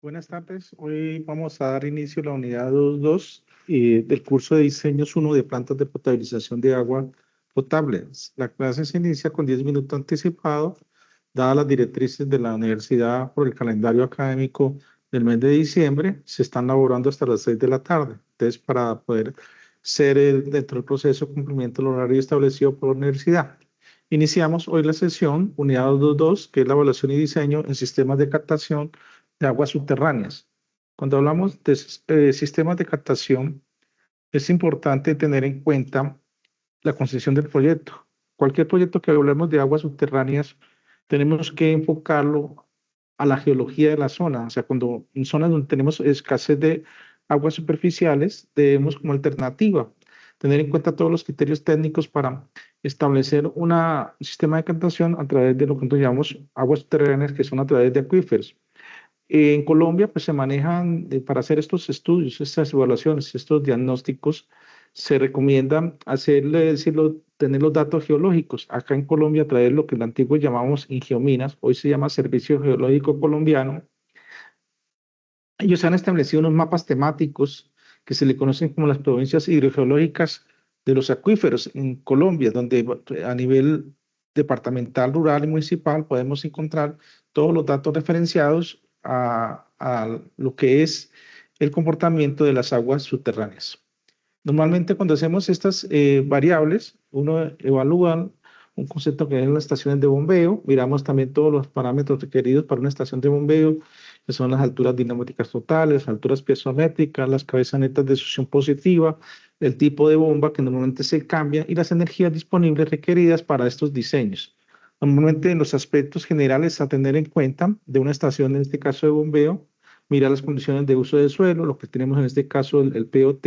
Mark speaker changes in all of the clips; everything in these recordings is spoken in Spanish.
Speaker 1: Buenas tardes. Hoy vamos a dar inicio a la unidad 2.2 del curso de Diseños 1 de Plantas de Potabilización de Agua Potable. La clase se inicia con 10 minutos anticipado, dadas las directrices de la universidad por el calendario académico del mes de diciembre. Se están laborando hasta las 6 de la tarde. Entonces, para poder ser dentro del proceso cumplimiento del horario establecido por la universidad. Iniciamos hoy la sesión, unidad 2.2, que es la evaluación y diseño en sistemas de captación de aguas subterráneas. Cuando hablamos de sistemas de captación, es importante tener en cuenta la concepción del proyecto. Cualquier proyecto que hablemos de aguas subterráneas, tenemos que enfocarlo a la geología de la zona. O sea, cuando en zonas donde tenemos escasez de aguas superficiales, debemos como alternativa tener en cuenta todos los criterios técnicos para establecer un sistema de captación a través de lo que nosotros llamamos aguas subterráneas, que son a través de acuíferos. En Colombia, pues se manejan para hacer estos estudios, estas evaluaciones, estos diagnósticos, se recomienda hacerle, decirlo, tener los datos geológicos. Acá en Colombia, a través de lo que en el antiguo llamamos Ingeominas, hoy se llama Servicio Geológico Colombiano, ellos han establecido unos mapas temáticos que se le conocen como las provincias hidrogeológicas de los acuíferos en Colombia, donde a nivel departamental, rural y municipal podemos encontrar todos los datos referenciados a lo que es el comportamiento de las aguas subterráneas. Normalmente cuando hacemos estas variables, uno evalúa un concepto que es las estaciones de bombeo, miramos también todos los parámetros requeridos para una estación de bombeo, que son las alturas dinamáticas totales, alturas piezométricas, las cabezas netas de succión positiva, el tipo de bomba que normalmente se cambia y las energías disponibles requeridas para estos diseños. Normalmente en los aspectos generales a tener en cuenta de una estación, en este caso de bombeo, mirar las condiciones de uso del suelo, lo que tenemos en este caso el POT,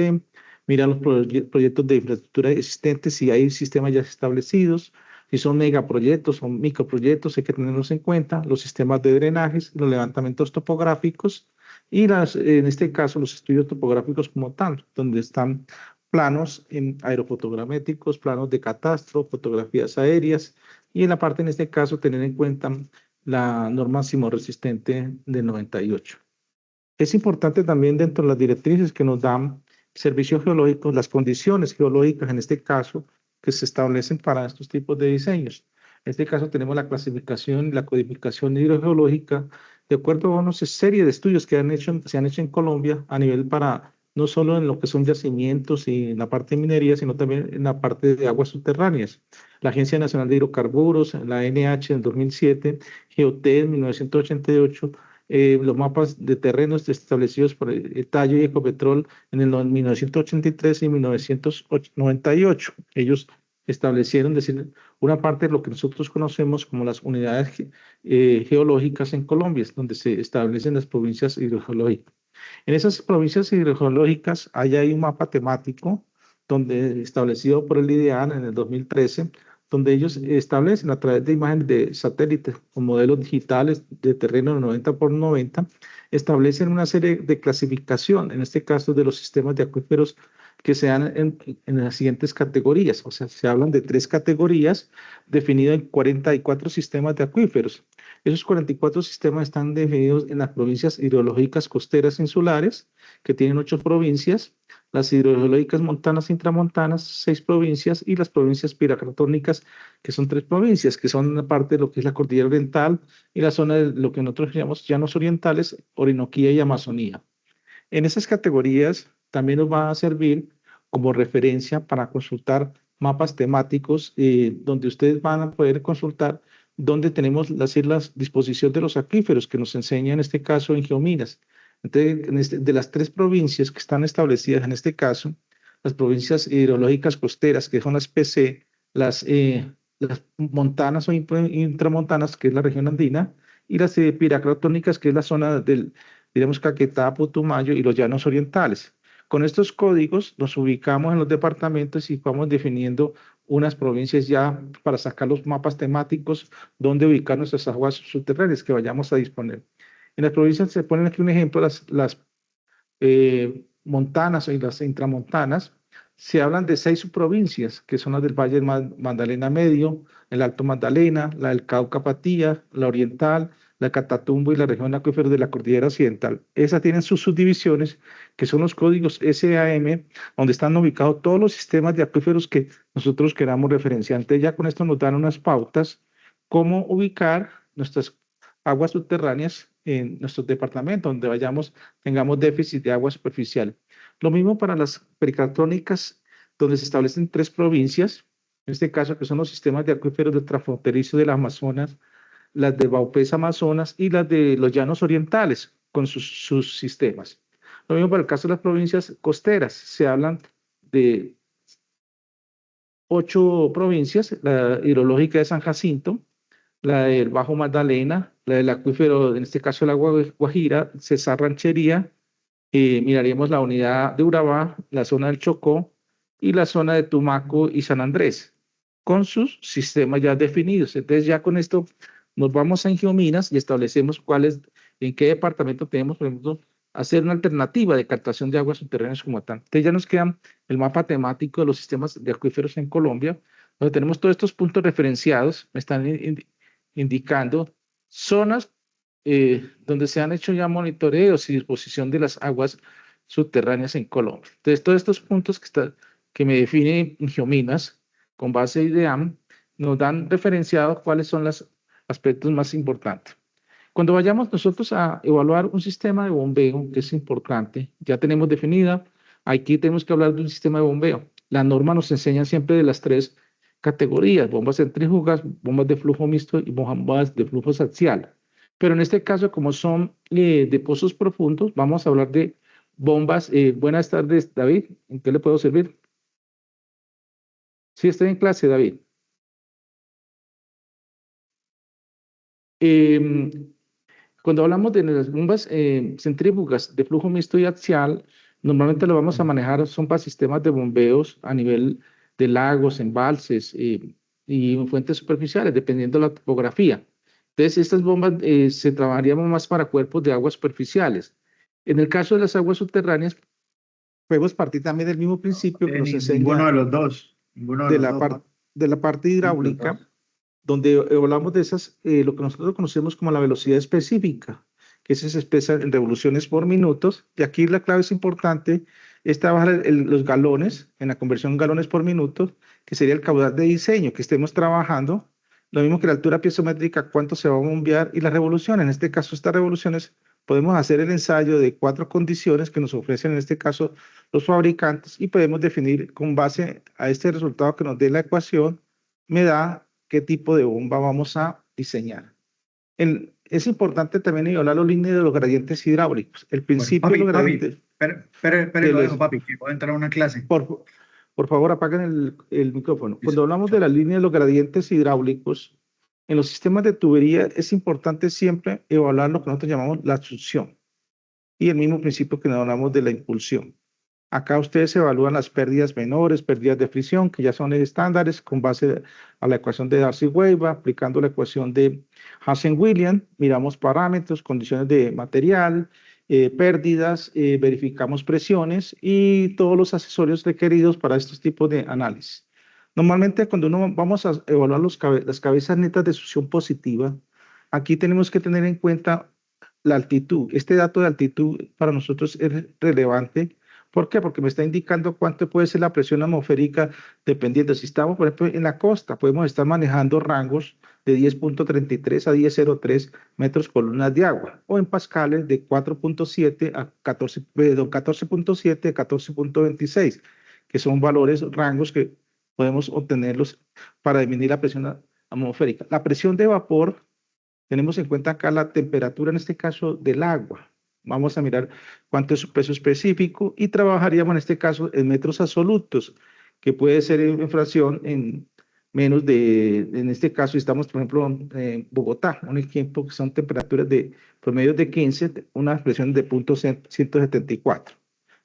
Speaker 1: mirar los proyectos de infraestructura existentes, si hay sistemas ya establecidos, si son megaproyectos o microproyectos, hay que tenerlos en cuenta, los sistemas de drenajes, los levantamientos topográficos y en este caso los estudios topográficos como tal, donde están planos aerofotogramétricos, planos de catastro, fotografías aéreas y en la parte en este caso tener en cuenta la norma sismorresistente del 98. Es importante también dentro de las directrices que nos dan servicios geológicos, las condiciones geológicas en este caso que se establecen para estos tipos de diseños. En este caso tenemos la clasificación y la codificación hidrogeológica de acuerdo a una serie de estudios que se han hecho en Colombia a nivel para no solo en lo que son yacimientos y en la parte de minería, sino también en la parte de aguas subterráneas. La Agencia Nacional de Hidrocarburos, la NH en 2007, GEOT en 1988, los mapas de terrenos establecidos por el Tallo y Ecopetrol en el 1983 y 1998. Ellos establecieron, decir, una parte de lo que nosotros conocemos como las unidades geológicas en Colombia, donde se establecen las provincias hidrogeológicas. En esas provincias hidrogeológicas hay un mapa temático donde, establecido por el IDEAN en el 2013, donde ellos establecen a través de imágenes de satélites o modelos digitales de terreno de 90 por 90, establecen una serie de clasificación, en este caso de los sistemas de acuíferos que se dan en las siguientes categorías. O sea, se hablan de 3 categorías definidas en 44 sistemas de acuíferos. Esos 44 sistemas están definidos en las provincias hidrológicas costeras insulares, que tienen 8 provincias, las hidrogeológicas montanas e intramontanas, 6 provincias, y las provincias piracratónicas, que son 3 provincias, que son una parte de lo que es la cordillera oriental y la zona de lo que nosotros llamamos llanos orientales, Orinoquía y Amazonía. En esas categorías también nos va a servir como referencia para consultar mapas temáticos donde ustedes van a poder consultar donde tenemos las islas disposición de los acuíferos que nos enseña en este caso en Geominas. Entonces, de las 3 provincias que están establecidas en este caso, las provincias hidrológicas costeras, que son las PC, las montanas o intramontanas, que es la región andina, y las piracratónicas, que es la zona del, digamos, Caquetá, Putumayo y los llanos orientales. Con estos códigos nos ubicamos en los departamentos y vamos definiendo unas provincias ya para sacar los mapas temáticos donde ubicar nuestras aguas subterráneas que vayamos a disponer. En las provincias se ponen aquí un ejemplo, las montanas y las intramontanas, se hablan de 6 subprovincias, que son las del Valle del Magdalena Medio, el Alto Magdalena, la del Cauca Patía, la Oriental, la Catatumbo y la región acuífera de la Cordillera Occidental. Esas tienen sus subdivisiones, que son los códigos SAM, donde están ubicados todos los sistemas de acuíferos que nosotros queramos referenciar. Entonces, ya con esto nos dan unas pautas cómo ubicar nuestras aguas subterráneas en nuestros departamentos, donde vayamos, tengamos déficit de agua superficial. Lo mismo para las pericartónicas, donde se establecen 3 provincias, en este caso que son los sistemas de acuíferos del transfronterizo del Amazonas, las de Baupés Amazonas y las de los llanos orientales con sus sistemas. Lo mismo para el caso de las provincias costeras, se hablan de 8 provincias, la hidrológica de San Jacinto, la del Bajo Magdalena, la del acuífero, en este caso el agua Guajira, Cesar Ranchería, miraríamos la unidad de Urabá, la zona del Chocó y la zona de Tumaco y San Andrés, con sus sistemas ya definidos. Entonces ya con esto nos vamos a Ingeominas y establecemos en qué departamento tenemos, por ejemplo, hacer una alternativa de captación de aguas subterráneas como tal. Entonces ya nos queda el mapa temático de los sistemas de acuíferos en Colombia, donde tenemos todos estos puntos referenciados, me están indicando zonas donde se han hecho ya monitoreos y disposición de las aguas subterráneas en Colombia. Entonces, todos estos puntos que me define Geominas con base de IDEAM nos dan referenciados cuáles son los aspectos más importantes. Cuando vayamos nosotros a evaluar un sistema de bombeo, que es importante, ya tenemos definida, aquí tenemos que hablar de un sistema de bombeo. La norma nos enseña siempre de las 3 categorías: bombas centrífugas, bombas de flujo mixto y bombas de flujo axial. Pero en este caso, como son de pozos profundos, vamos a hablar de bombas. Buenas tardes, David. ¿En qué le puedo servir? Sí, estoy en clase, David. Cuando hablamos de las bombas centrífugas de flujo mixto y axial, normalmente lo vamos a manejar, son para sistemas de bombeos a nivel de lagos, embalses y fuentes superficiales, dependiendo de la topografía. Entonces, estas bombas se trabajarían más para cuerpos de aguas superficiales. En el caso de las aguas subterráneas, podemos partir también del mismo principio que nos enseña
Speaker 2: Ninguno de los dos. Ninguno de los dos.
Speaker 1: de la parte hidráulica, donde hablamos de esas, lo que nosotros conocemos como la velocidad específica, que se expresa en revoluciones por minutos. Y aquí la clave es importante, es trabajar los galones, en la conversión galones por minuto, que sería el caudal de diseño que estemos trabajando. Lo mismo que la altura piezométrica, cuánto se va a bombear, y la revolución. En este caso, estas revoluciones, podemos hacer el ensayo de 4 condiciones que nos ofrecen en este caso los fabricantes, y podemos definir con base a este resultado que nos dé la ecuación, me da qué tipo de bomba vamos a diseñar. Es importante también evaluar los líneas de los gradientes hidráulicos. El principio de los gradientes.
Speaker 2: Espere, lo dejo, papi, que voy a entrar a una clase.
Speaker 1: Por favor, apaguen el micrófono. Cuando hablamos de la línea de los gradientes hidráulicos, en los sistemas de tubería es importante siempre evaluar lo que nosotros llamamos la succión y el mismo principio que hablamos de la impulsión. Acá ustedes evalúan las pérdidas menores, pérdidas de fricción, que ya son estándares con base a la ecuación de Darcy-Weisbach, aplicando la ecuación de Hansen-Williams, miramos parámetros, condiciones de material, pérdidas, verificamos presiones y todos los accesorios requeridos para estos tipos de análisis. Normalmente cuando vamos a evaluar las cabezas netas de succión positiva, aquí tenemos que tener en cuenta la altitud. Este dato de altitud para nosotros es relevante. ¿Por qué? Porque me está indicando cuánto puede ser la presión atmosférica dependiendo. Si estamos, por ejemplo, en la costa, podemos estar manejando rangos de 10.33 a 10.03 metros columnas de agua, o en pascales de 4.7 a 14.7 a 14.26, que son valores, rangos que podemos obtenerlos para disminuir la presión atmosférica. La presión de vapor, tenemos en cuenta acá la temperatura, en este caso, del agua. Vamos a mirar cuánto es su peso específico y trabajaríamos en este caso en metros absolutos, que puede ser en fracción en menos en este caso estamos, por ejemplo, en Bogotá, un ejemplo que son temperaturas de promedio de 15, una expresión de 0.174.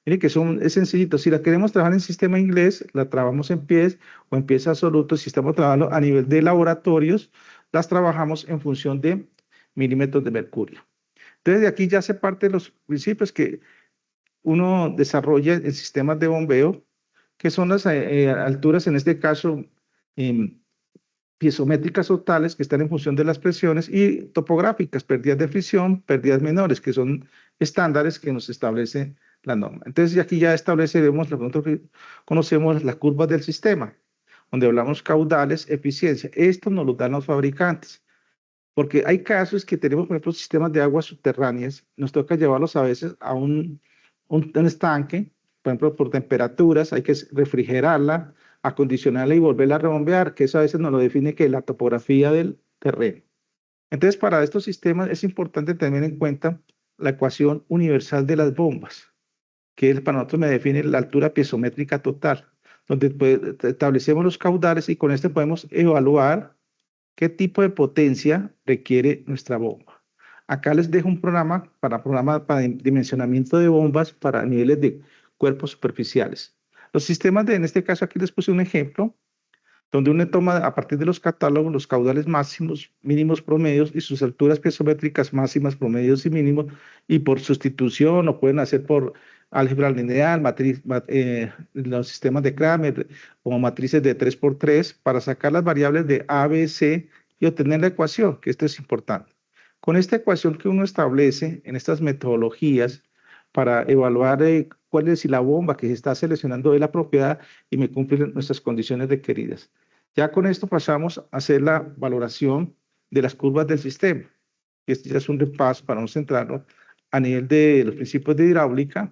Speaker 1: Miren que es sencillito. Si la queremos trabajar en sistema inglés, la trabajamos en pies o en pies absolutos. Si estamos trabajando a nivel de laboratorios, las trabajamos en función de milímetros de mercurio. Entonces, de aquí ya se parte de los principios que uno desarrolla en sistemas de bombeo, que son las alturas, en este caso, piezométricas totales que están en función de las presiones y topográficas, pérdidas de fricción, pérdidas menores, que son estándares que nos establece la norma. Entonces, aquí ya estableceremos, nosotros conocemos las curvas del sistema, donde hablamos caudales, eficiencia. Esto nos lo dan los fabricantes, porque hay casos que tenemos, por ejemplo, sistemas de aguas subterráneas, nos toca llevarlos a veces a un estanque, por ejemplo, por temperaturas, hay que refrigerarla, acondicionarla y volverla a rebombear, que eso a veces nos lo define que la topografía del terreno. Entonces, para estos sistemas es importante tener en cuenta la ecuación universal de las bombas, que para nosotros me define la altura piezométrica total, donde pues, establecemos los caudales y con este podemos evaluar qué tipo de potencia requiere nuestra bomba. Acá les dejo un programa para dimensionamiento de bombas para niveles de cuerpos superficiales. Los sistemas en este caso aquí les puse un ejemplo, donde uno toma a partir de los catálogos los caudales máximos, mínimos, promedios y sus alturas piezométricas máximas, promedios y mínimos, y por sustitución o pueden hacer por álgebra lineal, los sistemas de Kramer o matrices de 3x3 para sacar las variables de A, B, C y obtener la ecuación, que esto es importante. Con esta ecuación que uno establece en estas metodologías para evaluar cuál es si la bomba que se está seleccionando es la propiedad y me cumple nuestras condiciones requeridas. Ya con esto pasamos a hacer la valoración de las curvas del sistema. Y este ya es un repaso para no centrarnos a nivel de los principios de hidráulica.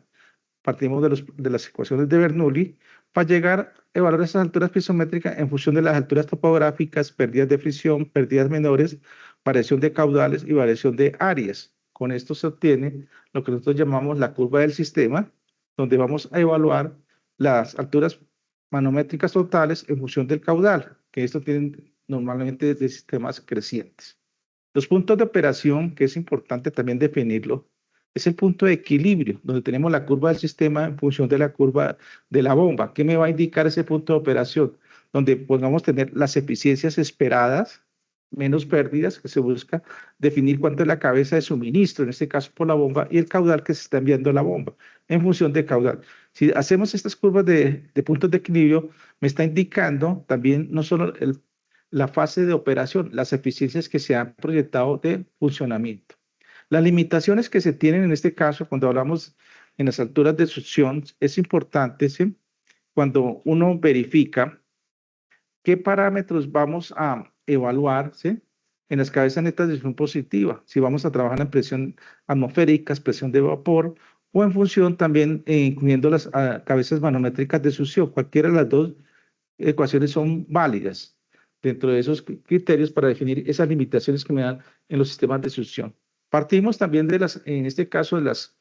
Speaker 1: Partimos de las ecuaciones de Bernoulli para llegar a evaluar esas alturas piezométricas en función de las alturas topográficas, pérdidas de fricción, pérdidas menores, variación de caudales y variación de áreas. Con esto se obtiene lo que nosotros llamamos la curva del sistema, donde vamos a evaluar las alturas manométricas totales en función del caudal, que esto tienen normalmente de sistemas crecientes. Los puntos de operación, que es importante también definirlo, es el punto de equilibrio, donde tenemos la curva del sistema en función de la curva de la bomba. ¿Qué me va a indicar ese punto de operación? Donde podamos tener las eficiencias esperadas, menos pérdidas, que se busca definir cuánto es la cabeza de suministro, en este caso por la bomba, y el caudal que se está enviando a la bomba, en función del caudal. Si hacemos estas curvas de puntos de equilibrio, me está indicando también no solo la fase de operación, las eficiencias que se han proyectado de funcionamiento. Las limitaciones que se tienen en este caso, cuando hablamos en las alturas de succión, es importante, ¿sí? Cuando uno verifica qué parámetros vamos a evaluar, ¿sí? En las cabezas netas de succión positiva, si vamos a trabajar en presión atmosférica, presión de vapor, o en función también, incluyendo las cabezas manométricas de succión. Cualquiera de las dos ecuaciones son válidas dentro de esos criterios para definir esas limitaciones que me dan en los sistemas de succión. Partimos también de en este caso, de las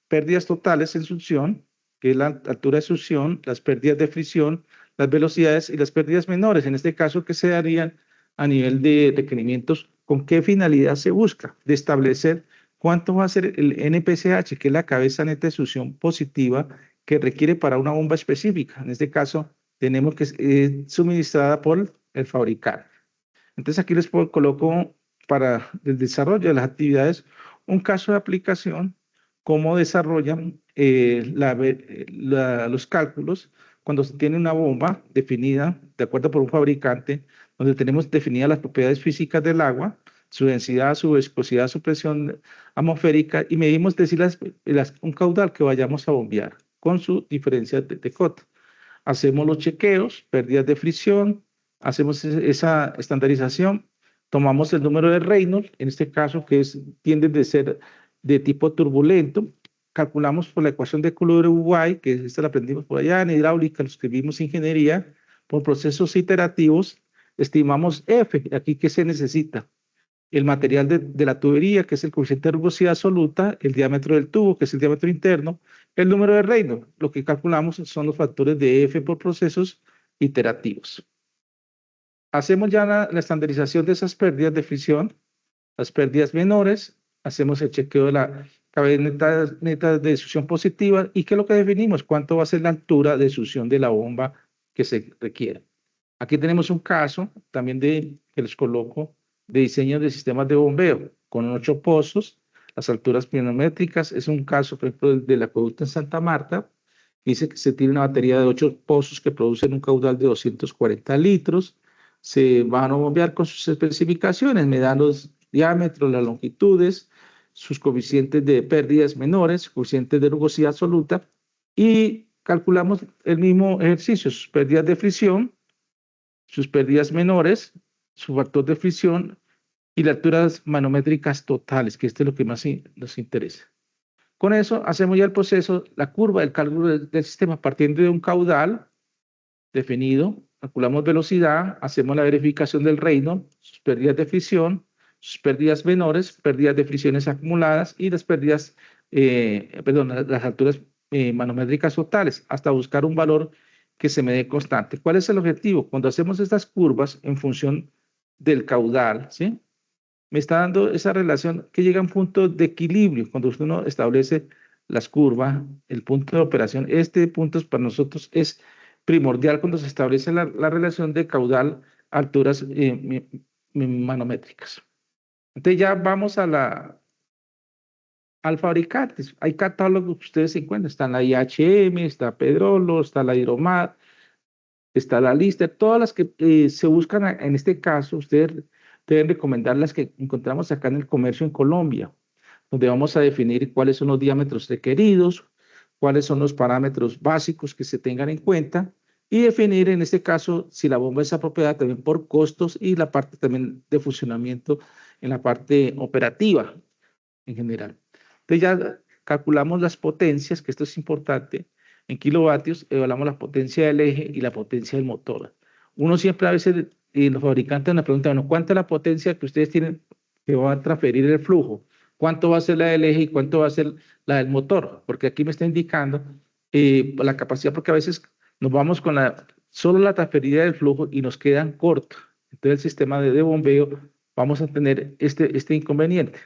Speaker 1: pérdidas totales en succión, que es la altura de succión, las pérdidas de fricción, las velocidades y las pérdidas menores, en este caso que se darían a nivel de requerimientos, ¿con qué finalidad se busca? De establecer cuánto va a ser el NPCH, que es la cabeza neta de succión positiva que requiere para una bomba específica. En este caso, tenemos que ser suministrada por el fabricante. Entonces aquí les coloco para el desarrollo de las actividades un caso de aplicación, cómo desarrollan los cálculos cuando se tiene una bomba definida de acuerdo por un fabricante, donde tenemos definidas las propiedades físicas del agua, su densidad, su viscosidad, su presión atmosférica, y medimos un caudal que vayamos a bombear con su diferencia de cota. Hacemos los chequeos, pérdidas de fricción, hacemos esa estandarización, tomamos el número de Reynolds, en este caso que tiende de ser de tipo turbulento, calculamos por la ecuación de Coulombs-Uruguay, que esta la aprendimos por allá en hidráulica, lo escribimos ingeniería, por procesos iterativos, estimamos F, aquí que se necesita, el material de la tubería, que es el coeficiente de rugosidad absoluta, el diámetro del tubo, que es el diámetro interno, el número de Reynolds. Lo que calculamos son los factores de F por procesos iterativos. Hacemos ya la estandarización de esas pérdidas de fricción, las pérdidas menores, hacemos el chequeo de la cabeza neta de succión positiva y ¿qué es lo que definimos? ¿Cuánto va a ser la altura de succión de la bomba que se requiera? Aquí tenemos un caso también que les coloco de diseño de sistemas de bombeo con 8 pozos, las alturas planimétricas. Es un caso, por ejemplo, del acueducto en Santa Marta. Dice que se tiene una batería de 8 pozos que producen un caudal de 240 litros. se van a bombear con sus especificaciones, me dan los diámetros, las longitudes, sus coeficientes de pérdidas menores, coeficientes de rugosidad absoluta, y calculamos el mismo ejercicio, sus pérdidas de fricción, sus pérdidas menores, su factor de fricción y las alturas manométricas totales, que esto es lo que más nos interesa. Con eso hacemos ya el proceso, la curva del cálculo del sistema partiendo de un caudal definido, calculamos velocidad, hacemos la verificación del reino, sus pérdidas de fricción, sus pérdidas menores, pérdidas de fricciones acumuladas y las pérdidas, las alturas manométricas totales, hasta buscar un valor que se me dé constante. ¿Cuál es el objetivo? Cuando hacemos estas curvas en función del caudal, ¿sí? Me está dando esa relación que llega a un punto de equilibrio cuando uno establece las curvas, el punto de operación. Este punto para nosotros es primordial cuando se establece la relación de caudal alturas manométricas. Entonces ya vamos al fabricante. Hay catálogos que ustedes encuentran. Está la IHM, está Pedrolo, está la Hidromat, está la Lister. Todas las que se buscan en este caso, ustedes deben recomendar las que encontramos acá en el comercio en Colombia, donde vamos a definir cuáles son los diámetros requeridos, cuáles son los parámetros básicos que se tengan en cuenta y definir en este caso si la bomba es apropiada también por costos y la parte también de funcionamiento en la parte operativa en general. Entonces ya calculamos las potencias, que esto es importante, en kilovatios, evaluamos la potencia del eje y la potencia del motor. Uno siempre a veces, los fabricantes nos preguntan, bueno, ¿cuánta es la potencia que ustedes tienen que va a transferir el flujo? ¿Cuánto va a ser la del eje y cuánto va a ser la del motor? Porque aquí me está indicando la capacidad, porque a veces nos vamos con solo la transferida del flujo y nos quedan cortos. Entonces el sistema de bombeo vamos a tener este inconveniente.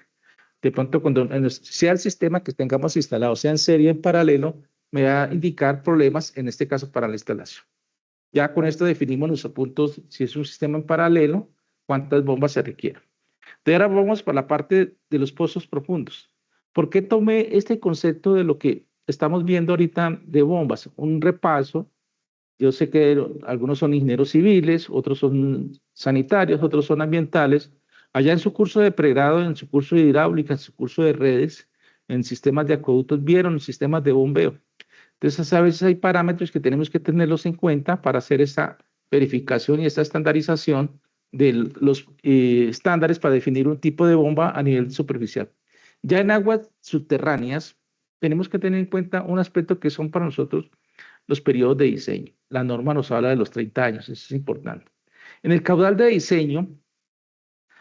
Speaker 1: De pronto, cuando sea el sistema que tengamos instalado, sea en serie, en paralelo, me va a indicar problemas, en este caso, para la instalación. Ya con esto definimos nuestros puntos, si es un sistema en paralelo, cuántas bombas se requieren. De ahora vamos para la parte de los pozos profundos. ¿Por qué tomé este concepto de lo que estamos viendo ahorita de bombas? Un repaso. Yo sé que algunos son ingenieros civiles, otros son sanitarios, otros son ambientales. Allá en su curso de pregrado, en su curso de hidráulica, en su curso de redes, en sistemas de acueductos, vieron sistemas de bombeo. Entonces, a veces hay parámetros que tenemos que tenerlos en cuenta para hacer esta verificación y esta estandarización de los estándares para definir un tipo de bomba a nivel superficial. Ya en aguas subterráneas, tenemos que tener en cuenta un aspecto que son para nosotros los periodos de diseño. La norma nos habla de los 30 años, eso es importante. En el caudal de diseño,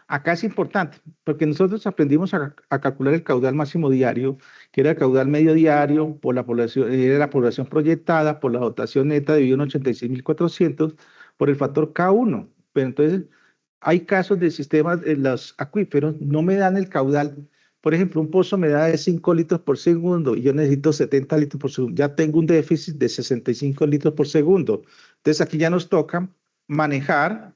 Speaker 1: acá es importante, porque nosotros aprendimos a calcular el caudal máximo diario, que era el caudal medio diario, por la población, era la población proyectada, por la dotación neta dividido en 86.400, por el factor K1. Pero entonces, hay casos de sistemas, los acuíferos no me dan el caudal. Por ejemplo, un pozo me da de 5 litros por segundo y yo necesito 70 litros por segundo. Ya tengo un déficit de 65 litros por segundo. Entonces, aquí ya nos toca manejar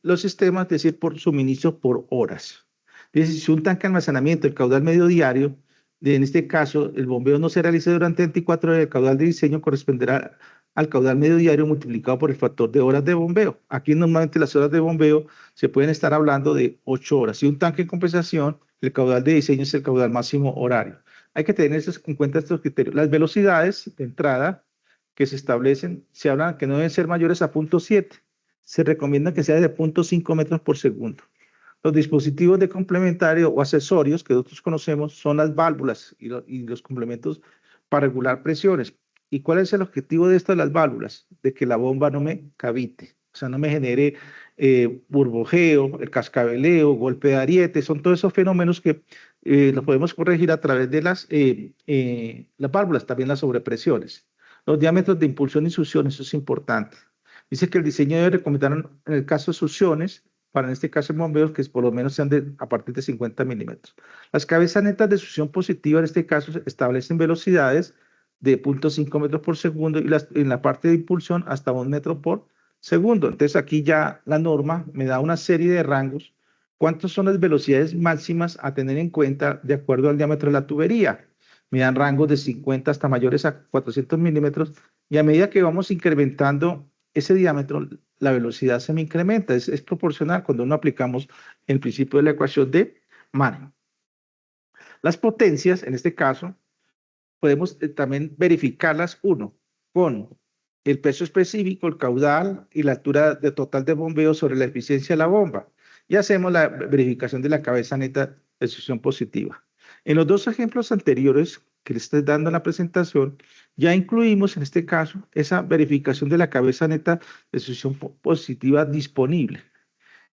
Speaker 1: los sistemas, es decir, por suministro por horas. Entonces, si un tanque de almacenamiento, el caudal medio diario, en este caso, el bombeo no se realiza durante 24 horas, el caudal de diseño corresponderá al caudal medio diario multiplicado por el factor de horas de bombeo. Aquí normalmente las horas de bombeo se pueden estar hablando de 8 horas. Si un tanque de compensación, el caudal de diseño es el caudal máximo horario. Hay que tener en cuenta estos criterios. Las velocidades de entrada que se establecen, se hablan que no deben ser mayores a 0.7. Se recomienda que sea de 0.5 metros por segundo. Los dispositivos de complementario o accesorios que nosotros conocemos son las válvulas y los complementos para regular presiones. ¿Y cuál es el objetivo de estas las válvulas? De que la bomba no me cavite, o sea, no me genere burbujeo, el cascabeleo, golpe de ariete, son todos esos fenómenos que los podemos corregir a través de las válvulas, también las sobrepresiones. Los diámetros de impulsión y succión, eso es importante. Dice que el diseño debe recomendar en el caso de succiones, para en este caso en bombeos, que por lo menos sean a partir de 50 milímetros. Las cabezas netas de succión positiva en este caso establecen velocidades de 0.5 metros por segundo y en la parte de impulsión hasta 1 metro por segundo. Entonces aquí ya la norma me da una serie de rangos. ¿Cuántas son las velocidades máximas a tener en cuenta de acuerdo al diámetro de la tubería? Me dan rangos de 50 hasta mayores a 400 milímetros y a medida que vamos incrementando ese diámetro, la velocidad se me incrementa, es proporcional cuando no aplicamos el principio de la ecuación de Manning. Las potencias, en este caso, podemos también verificarlas, uno, con el peso específico, el caudal y la altura de total de bombeo sobre la eficiencia de la bomba. Y hacemos la verificación de la cabeza neta de succión positiva. En los dos ejemplos anteriores que les estoy dando en la presentación, ya incluimos en este caso esa verificación de la cabeza neta de succión positiva disponible.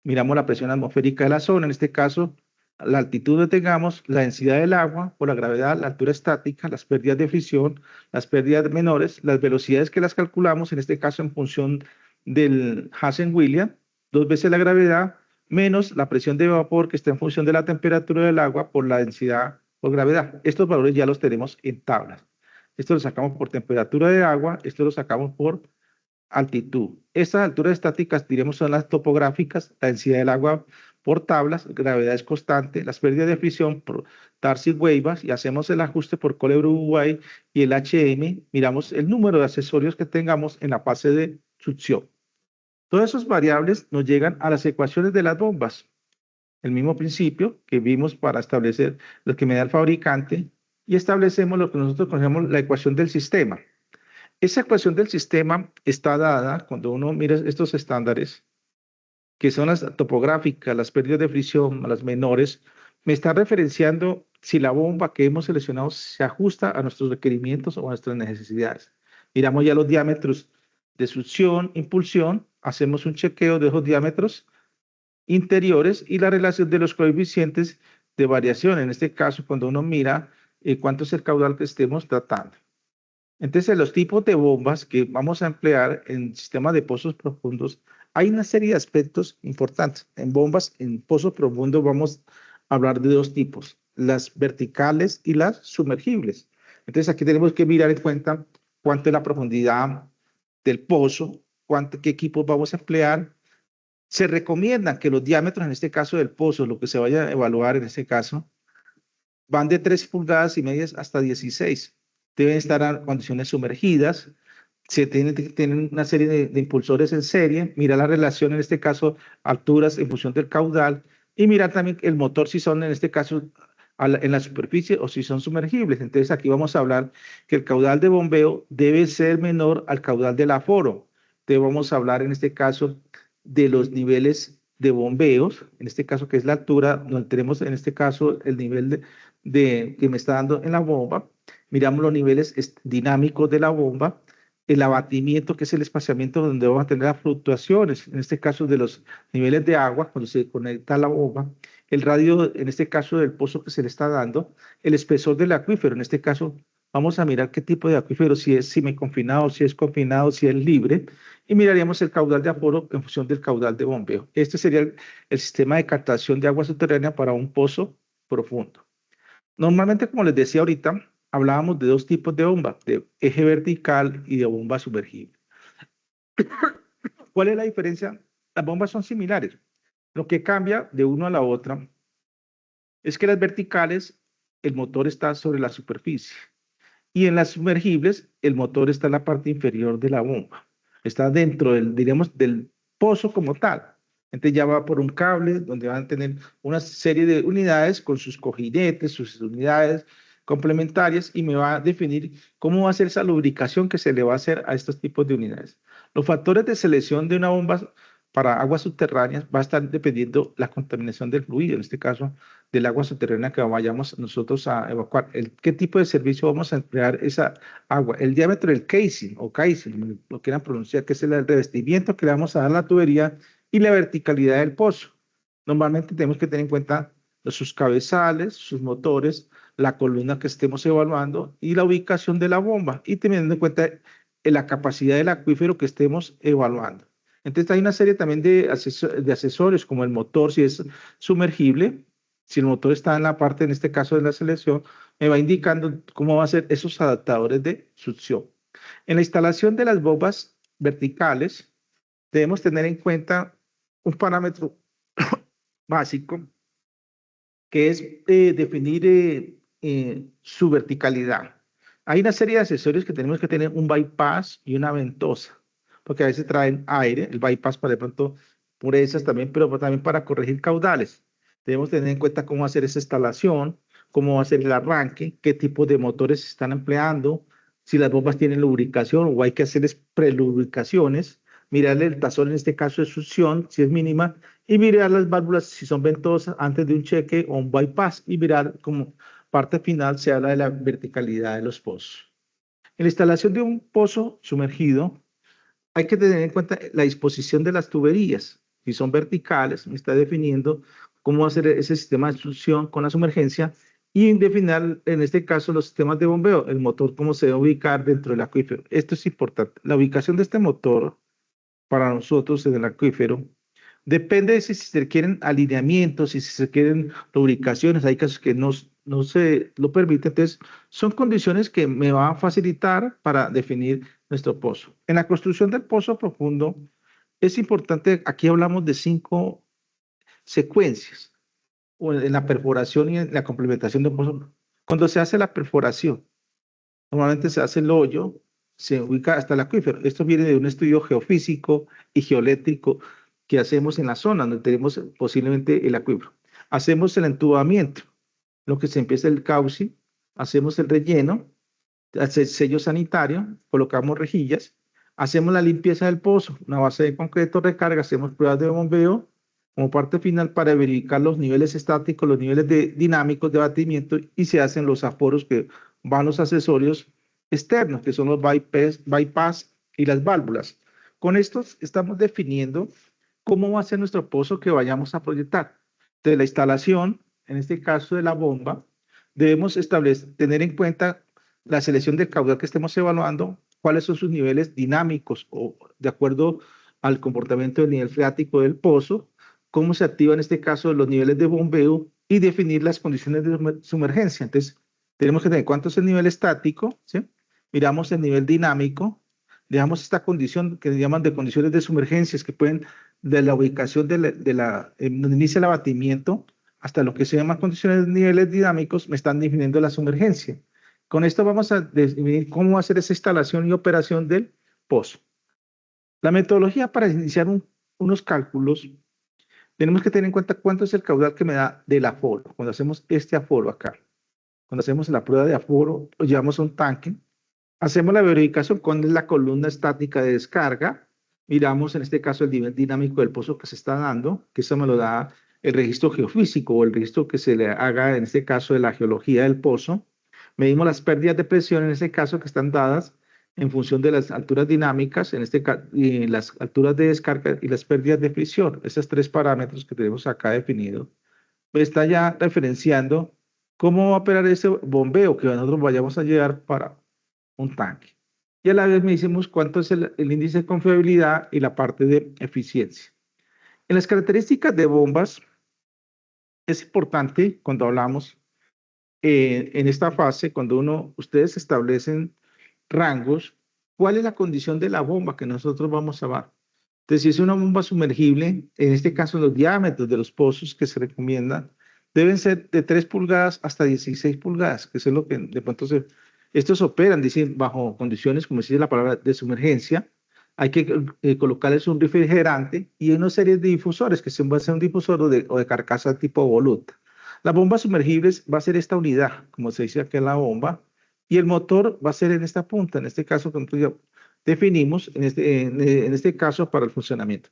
Speaker 1: Miramos la presión atmosférica de la zona, en este caso la altitud que tengamos, la densidad del agua por la gravedad, la altura estática, las pérdidas de fricción, las pérdidas menores, las velocidades que las calculamos, en este caso en función del Hazen-Williams, 2 veces la gravedad, menos la presión de vapor que está en función de la temperatura del agua por la densidad por gravedad. Estos valores ya los tenemos en tablas. Esto lo sacamos por temperatura de agua, esto lo sacamos por altitud. Estas alturas estáticas, diremos, son las topográficas, la densidad del agua por tablas, gravedad es constante, las pérdidas de fricción por Darcy-Weisbach, y hacemos el ajuste por Kohler-Uruguay y el HM, miramos el número de accesorios que tengamos en la fase de succión. Todas esas variables nos llegan a las ecuaciones de las bombas. El mismo principio que vimos para establecer lo que me da el fabricante y establecemos lo que nosotros conocemos la ecuación del sistema. Esa ecuación del sistema está dada cuando uno mira estos estándares, que son las topográficas, las pérdidas de fricción, las menores, me está referenciando si la bomba que hemos seleccionado se ajusta a nuestros requerimientos o a nuestras necesidades. Miramos ya los diámetros de succión, impulsión, hacemos un chequeo de esos diámetros interiores y la relación de los coeficientes de variación, en este caso cuando uno mira cuánto es el caudal que estemos tratando. Entonces, los tipos de bombas que vamos a emplear en sistemas de pozos profundos, hay una serie de aspectos importantes. En bombas, en pozos profundos, vamos a hablar de 2 tipos, las verticales y las sumergibles. Entonces, aquí tenemos que mirar en cuenta cuánto es la profundidad del pozo, qué equipos vamos a emplear. Se recomienda que los diámetros, en este caso del pozo, lo que se vaya a evaluar en este caso, van de 3,5 pulgadas hasta 16. Deben estar a condiciones sumergidas, se tienen una serie de impulsores en serie, mira la relación, en este caso, alturas en función del caudal, y mirar también el motor, si son, en este caso, en la superficie o si son sumergibles. Entonces, aquí vamos a hablar que el caudal de bombeo debe ser menor al caudal del aforo. Entonces, vamos a hablar, en este caso, de los niveles de bombeos, en este caso, que es la altura, donde tenemos, en este caso, el nivel que me está dando en la bomba. Miramos los niveles dinámicos de la bomba, el abatimiento, que es el espaciamiento donde vamos a tener las fluctuaciones, en este caso de los niveles de agua, cuando se conecta a la bomba, el radio, en este caso del pozo que se le está dando, el espesor del acuífero, en este caso vamos a mirar qué tipo de acuífero, si es semiconfinado, si es confinado, si es libre, y miraríamos el caudal de aforo en función del caudal de bombeo. Este sería el sistema de captación de agua subterránea para un pozo profundo. Normalmente, como les decía ahorita, hablábamos de 2 tipos de bomba, de eje vertical y de bomba sumergible. ¿Cuál es la diferencia? Las bombas son similares. Lo que cambia de una a la otra es que las verticales, el motor está sobre la superficie y en las sumergibles, el motor está en la parte inferior de la bomba. Está dentro del, diríamos, del pozo como tal. Entonces ya va por un cable donde van a tener una serie de unidades con sus cojinetes, sus unidades complementarias y me va a definir cómo va a ser esa lubricación que se le va a hacer a estos tipos de unidades. Los factores de selección de una bomba para aguas subterráneas va a estar dependiendo la contaminación del fluido, en este caso del agua subterránea que vayamos nosotros a evacuar. ¿Qué tipo de servicio vamos a emplear esa agua? El diámetro del casing o casing, lo quieran pronunciar, que es el revestimiento que le vamos a dar a la tubería y la verticalidad del pozo. Normalmente tenemos que tener en cuenta sus cabezales, sus motores, la columna que estemos evaluando y la ubicación de la bomba y teniendo en cuenta la capacidad del acuífero que estemos evaluando. Entonces hay una serie también de accesorios como el motor, si es sumergible, si el motor está en la parte, en este caso de la selección, me va indicando cómo va a ser esos adaptadores de succión. En la instalación de las bombas verticales, debemos tener en cuenta un parámetro básico que es definir su verticalidad. Hay una serie de accesorios que tenemos que tener un bypass y una ventosa. porque a veces traen aire, el bypass para de pronto purezas también, pero también para corregir caudales. Debemos tener en cuenta cómo hacer esa instalación, cómo hacer el arranque, qué tipo de motores se están empleando, si las bombas tienen lubricación o hay que hacerles prelubricaciones, mirarle el tazón en este caso de succión, si es mínima, y mirar las válvulas si son ventosas antes de un cheque o un bypass, y mirar como parte final se habla de la verticalidad de los pozos. En la instalación de un pozo sumergido, hay que tener en cuenta la disposición de las tuberías. Si son verticales, me está definiendo cómo hacer ese sistema de succión con la sumergencia y definir, en este caso, los sistemas de bombeo, el motor, cómo se debe ubicar dentro del acuífero. Esto es importante. La ubicación de este motor para nosotros en el acuífero depende de si se requieren alineamientos, si se requieren lubricaciones. Hay casos que no se lo permiten. Entonces, son condiciones que me van a facilitar para definir nuestro pozo. En la construcción del pozo profundo, es importante, aquí hablamos de 5 secuencias, o en la perforación y en la complementación del pozo. Cuando se hace la perforación, normalmente se hace el hoyo, se ubica hasta el acuífero. Esto viene de un estudio geofísico y geoeléctrico que hacemos en la zona donde tenemos posiblemente el acuífero. Hacemos el entubamiento, lo que se empieza el cauce, hacemos el relleno, hace sello sanitario, colocamos rejillas, hacemos la limpieza del pozo, una base de concreto, recarga, hacemos pruebas de bombeo como parte final para verificar los niveles estáticos, los niveles dinámicos de abatimiento y se hacen los aforos que van los accesorios externos, que son los bypass y las válvulas. Con estos estamos definiendo cómo va a ser nuestro pozo que vayamos a proyectar. De la instalación, en este caso de la bomba, debemos tener en cuenta la selección del caudal que estemos evaluando, cuáles son sus niveles dinámicos o de acuerdo al comportamiento del nivel freático del pozo, cómo se activan en este caso los niveles de bombeo y definir las condiciones de sumergencia. Entonces, tenemos que tener cuánto es el nivel estático, ¿sí? Miramos el nivel dinámico, dejamos esta condición que llaman de condiciones de sumergencias que pueden de la ubicación donde inicia el abatimiento hasta lo que se llama condiciones de niveles dinámicos, me están definiendo la sumergencia. Con esto vamos a definir cómo hacer esa instalación y operación del pozo. La metodología para iniciar unos cálculos, tenemos que tener en cuenta cuánto es el caudal que me da del aforo. Cuando hacemos este aforo acá, cuando hacemos la prueba de aforo, lo llevamos a un tanque, hacemos la verificación con la columna estática de descarga, miramos en este caso el nivel dinámico del pozo que se está dando, que eso me lo da el registro geofísico o el registro que se le haga en este caso de la geología del pozo. Medimos las pérdidas de presión en este caso que están dadas en función de las alturas dinámicas, en este caso, y las alturas de descarga y las pérdidas de fricción. Esos 3 parámetros que tenemos acá definidos. Me está ya referenciando cómo va a operar ese bombeo que nosotros vayamos a llevar para un tanque. Y a la vez me decimos cuánto es el índice de confiabilidad y la parte de eficiencia. En las características de bombas, es importante cuando hablamos en esta fase, cuando ustedes establecen rangos, ¿cuál es la condición de la bomba que nosotros vamos a dar? Entonces, si es una bomba sumergible, en este caso los diámetros de los pozos que se recomiendan deben ser de 3 pulgadas hasta 16 pulgadas, que es lo que de pronto estos operan, dicen, bajo condiciones, como dice la palabra, de sumergencia. Hay que colocarles un refrigerante y una serie de difusores, que va a ser un difusor o de carcasa tipo voluta. La bomba sumergible va a ser esta unidad, como se dice aquí en la bomba, y el motor va a ser en esta punta, en este caso que nosotros ya definimos, en este caso para el funcionamiento.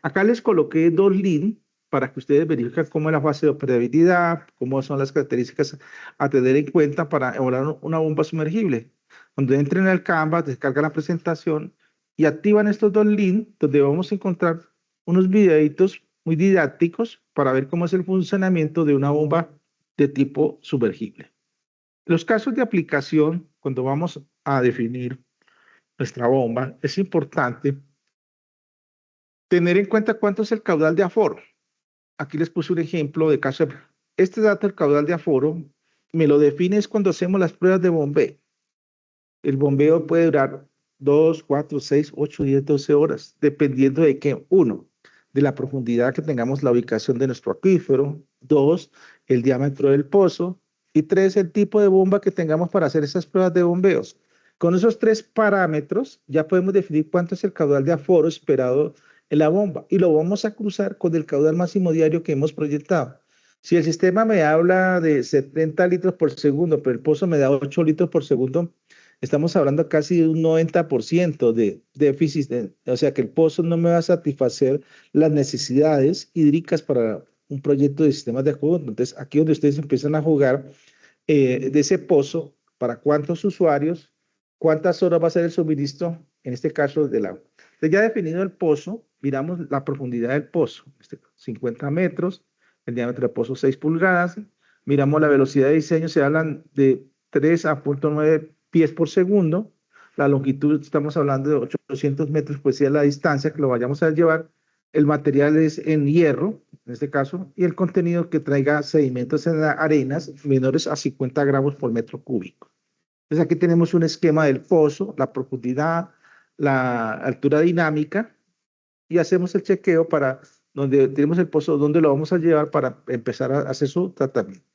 Speaker 1: Acá les coloqué 2 LIN para que ustedes verifiquen cómo es la fase de operabilidad, cómo son las características a tener en cuenta para evaluar una bomba sumergible. Cuando entren al Canvas, descargan la presentación y activan estos 2 links donde vamos a encontrar unos videitos muy didácticos para ver cómo es el funcionamiento de una bomba de tipo sumergible. Los casos de aplicación, cuando vamos a definir nuestra bomba, es importante tener en cuenta cuánto es el caudal de aforo. Aquí les puse un ejemplo de caso. Este dato del caudal de aforo me lo define es cuando hacemos las pruebas de bombeo. El bombeo puede durar 2, 4, 6, 8, 10, 12 horas, dependiendo de qué. 1, de la profundidad que tengamos la ubicación de nuestro acuífero. 2, el diámetro del pozo. Y 3, el tipo de bomba que tengamos para hacer esas pruebas de bombeos. Con esos tres parámetros ya podemos definir cuánto es el caudal de aforo esperado en la bomba y lo vamos a cruzar con el caudal máximo diario que hemos proyectado. Si el sistema me habla de 70 litros por segundo, pero el pozo me da 8 litros por segundo, estamos hablando casi de un 90% de déficit, o sea que el pozo no me va a satisfacer las necesidades hídricas para un proyecto de sistemas de acueducto. Entonces, aquí donde ustedes empiezan a jugar de ese pozo, para cuántos usuarios, cuántas horas va a ser el suministro, en este caso del agua. Entonces, ya definido el pozo, miramos la profundidad del pozo, 50 metros, el diámetro del pozo 6 pulgadas, miramos la velocidad de diseño, se hablan de 3 a 0.9 pies por segundo, la longitud, estamos hablando de 800 metros, pues sí es la distancia que lo vayamos a llevar, el material es en hierro, en este caso, y el contenido que traiga sedimentos en arenas menores a 50 gramos por metro cúbico. Entonces aquí tenemos un esquema del pozo, la profundidad, la altura dinámica, y hacemos el chequeo para donde tenemos el pozo, dónde lo vamos a llevar para empezar a hacer su tratamiento.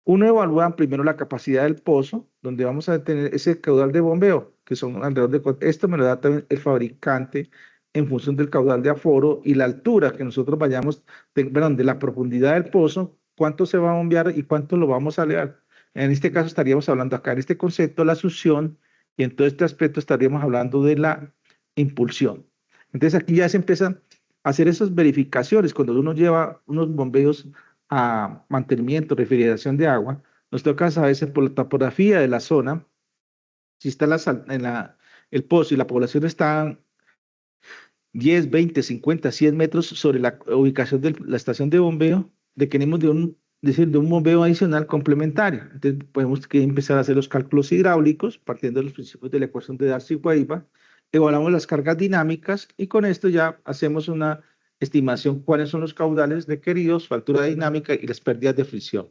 Speaker 1: Uno evalúa primero la capacidad del pozo, donde vamos a tener ese caudal de bombeo, que son alrededor de, esto me lo da también el fabricante en función del caudal de aforo y la altura que nosotros vayamos, de la profundidad del pozo, cuánto se va a bombear y cuánto lo vamos a elevar. En este caso estaríamos hablando acá en este concepto la succión y en todo este aspecto estaríamos hablando de la impulsión. Entonces aquí ya se empiezan a hacer esas verificaciones cuando uno lleva unos bombeos a mantenimiento, refrigeración de agua, nos toca saber por la topografía de la zona, si está el pozo y la población está 10, 20, 50, 100 metros sobre la ubicación de la estación de bombeo, requerimos de un bombeo adicional complementario. Entonces podemos empezar a hacer los cálculos hidráulicos partiendo de los principios de la ecuación de Darcy-Weisbach, evaluamos las cargas dinámicas y con esto ya hacemos una estimación cuáles son los caudales requeridos, su altura dinámica y las pérdidas de fricción.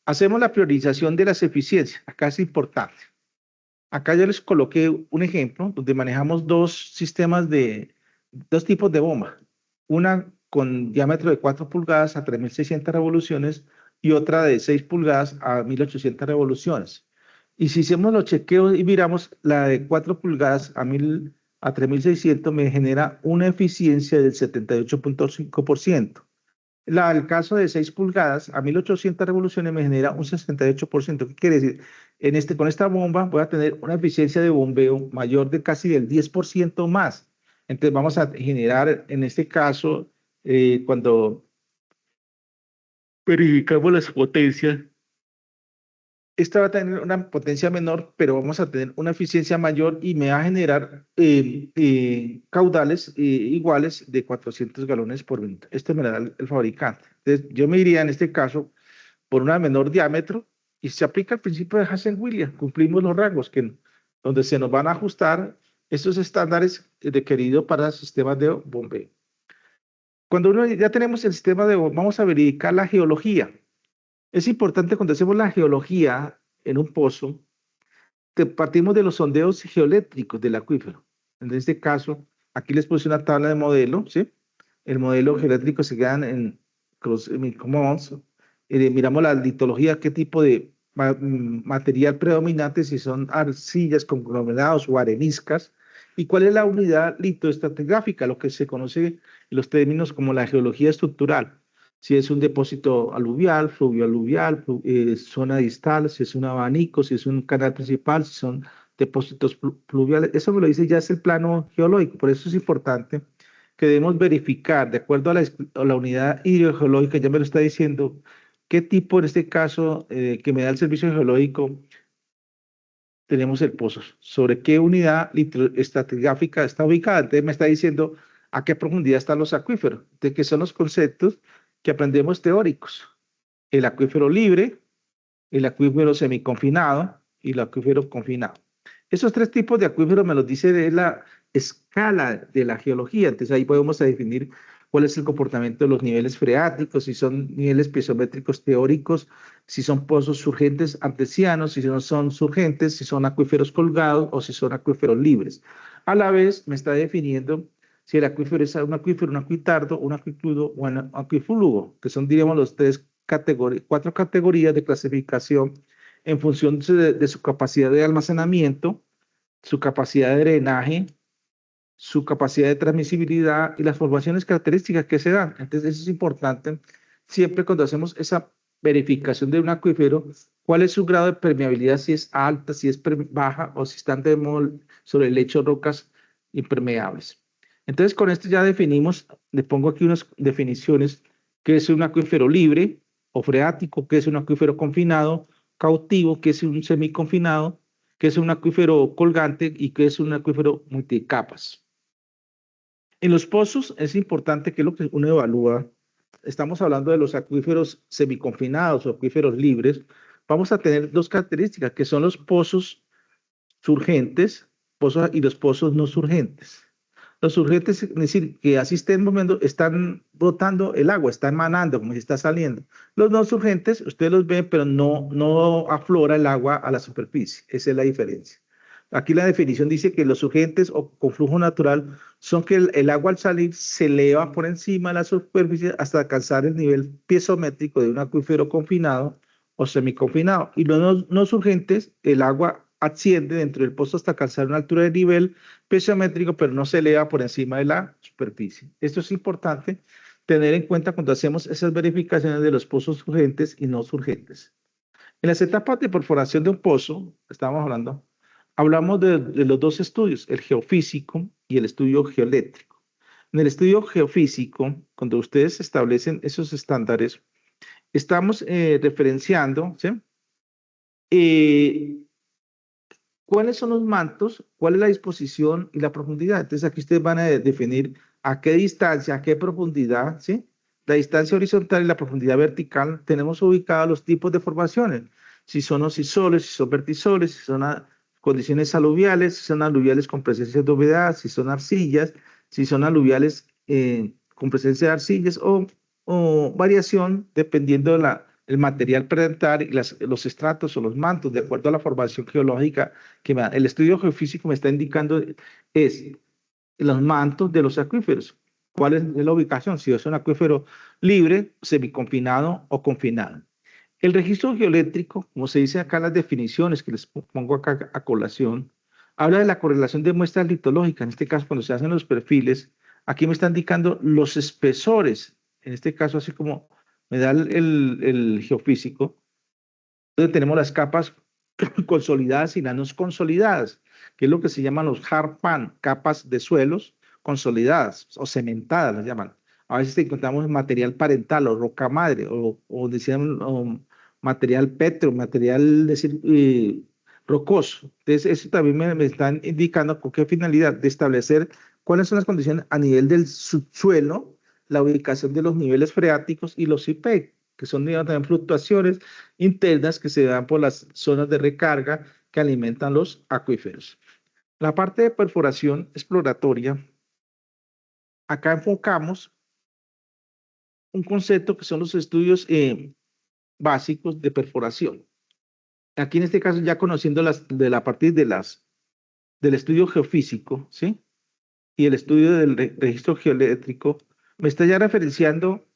Speaker 1: Hacemos la priorización de las eficiencias. Acá es importante. Acá yo les coloqué un ejemplo donde manejamos dos tipos de bomba. Una con diámetro de 4 pulgadas a 3.600 revoluciones y otra de 6 pulgadas a 1.800 revoluciones. Y si hacemos los chequeos y miramos la de 4 pulgadas a 3.600 me genera una eficiencia del 78.5%. El caso de 6 pulgadas a 1.800 revoluciones me genera un 68%. ¿Qué quiere decir? Con esta bomba voy a tener una eficiencia de bombeo mayor de casi del 10% más. Entonces vamos a generar, en este caso, cuando verificamos las potencias, esta va a tener una potencia menor, pero vamos a tener una eficiencia mayor y me va a generar caudales iguales de 400 galones por minuto. Esto me lo da el fabricante. Entonces, yo me iría en este caso por una menor diámetro y se aplica el principio de Hazen-Williams. Cumplimos los rangos donde se nos van a ajustar estos estándares requeridos para sistemas de bombeo. Cuando ya tenemos el sistema de bombeo, vamos a verificar la geología. Es importante cuando hacemos la geología en un pozo, partimos de los sondeos geoeléctricos del acuífero. En este caso, aquí les puse una tabla de modelo, ¿sí? El modelo geoeléctrico se queda en Commons. Miramos la litología, qué tipo de material predominante, si son arcillas, conglomerados o areniscas, y cuál es la unidad litoestratigráfica, lo que se conoce en los términos como la geología estructural. Si es un depósito aluvial, fluvio-aluvial, zona distal, si es un abanico, si es un canal principal, si son depósitos pluviales. Eso me lo dice ya es el plano geológico. Por eso es importante que debemos verificar, de acuerdo a la unidad hidrogeológica, ya me lo está diciendo, qué tipo, en este caso, que me da el servicio geológico, tenemos el pozo, sobre qué unidad estratigráfica está ubicada. Entonces me está diciendo a qué profundidad están los acuíferos, de qué son los conceptos que aprendemos teóricos. El acuífero libre, el acuífero semiconfinado y el acuífero confinado. Esos tres tipos de acuíferos me los dice de la escala de la geología. Entonces ahí podemos definir cuál es el comportamiento de los niveles freáticos, si son niveles piezométricos teóricos, si son pozos surgentes artesianos, si no son surgentes, si son acuíferos colgados o si son acuíferos libres. A la vez me está definiendo si el acuífero es un acuífero, un acuitardo, un acuicludo o un acuiflujo, que son, diríamos, los cuatro categorías de clasificación en función de su capacidad de almacenamiento su capacidad de drenaje, su capacidad de transmisibilidad y las formaciones características que se dan. Entonces, eso es importante siempre cuando hacemos esa verificación de un acuífero, cuál es su grado de permeabilidad, si es alta, si es baja o si están sobre el lecho de rocas impermeables. Entonces, con esto ya definimos, le pongo aquí unas definiciones, qué es un acuífero libre o freático, qué es un acuífero confinado, cautivo, qué es un semiconfinado, qué es un acuífero colgante y qué es un acuífero multicapas. En los pozos es importante que lo que uno evalúa, estamos hablando de los acuíferos semiconfinados o acuíferos libres, vamos a tener dos características, que son los pozos surgentes y los pozos no surgentes. Los surgentes, es decir, que así estén moviendo, están brotando el agua, está emanando, como si está saliendo. Los no surgentes, ustedes los ven, pero no aflora el agua a la superficie. Esa es la diferencia. Aquí la definición dice que los surgentes o con flujo natural son que el agua al salir se eleva por encima de la superficie hasta alcanzar el nivel piezométrico de un acuífero confinado o semiconfinado. Y los no surgentes, el agua asciende dentro del pozo hasta alcanzar una altura de nivel piezométrico, pero no se eleva por encima de la superficie. Esto es importante tener en cuenta cuando hacemos esas verificaciones de los pozos surgentes y no surgentes. En las etapas de perforación de un pozo, estábamos hablando, hablamos de los dos estudios, el geofísico y el estudio geoeléctrico. En el estudio geofísico, cuando ustedes establecen esos estándares, estamos referenciando, ¿sí? ¿Cuáles son los mantos? ¿Cuál es la disposición y la profundidad? Entonces aquí ustedes van a definir a qué distancia, a qué profundidad, ¿sí? La distancia horizontal y la profundidad vertical, tenemos ubicados los tipos de formaciones. Si son ocisoles, si son vertisoles, si son condiciones aluviales, si son aluviales con presencia de humedad, si son arcillas, si son aluviales con presencia de arcillas o variación dependiendo de el material predentar y los estratos o los mantos, de acuerdo a la formación geológica que me da. El estudio geofísico me está indicando es los mantos de los acuíferos. ¿Cuál es la ubicación? Si es un acuífero libre, semiconfinado o confinado. El registro geoeléctrico, como se dice acá en las definiciones que les pongo acá a colación, habla de la correlación de muestras litológicas. En este caso, cuando se hacen los perfiles, aquí me está indicando los espesores. En este caso, así como me da el geofísico, donde tenemos las capas consolidadas y nanos consolidadas, que es lo que se llaman los hard pan, capas de suelos consolidadas o cementadas, las llaman. A veces encontramos material parental o roca madre o decían material petro, material decir, rocoso. Entonces, eso también me están indicando con qué finalidad de establecer cuáles son las condiciones a nivel del subsuelo, la ubicación de los niveles freáticos y los IPEC, que son también fluctuaciones internas que se dan por las zonas de recarga que alimentan los acuíferos. La parte de perforación exploratoria, acá enfocamos un concepto que son los estudios básicos de perforación. Aquí en este caso ya conociendo a partir del estudio geofísico, ¿sí? Y el estudio del registro geoeléctrico, me está ya referenciando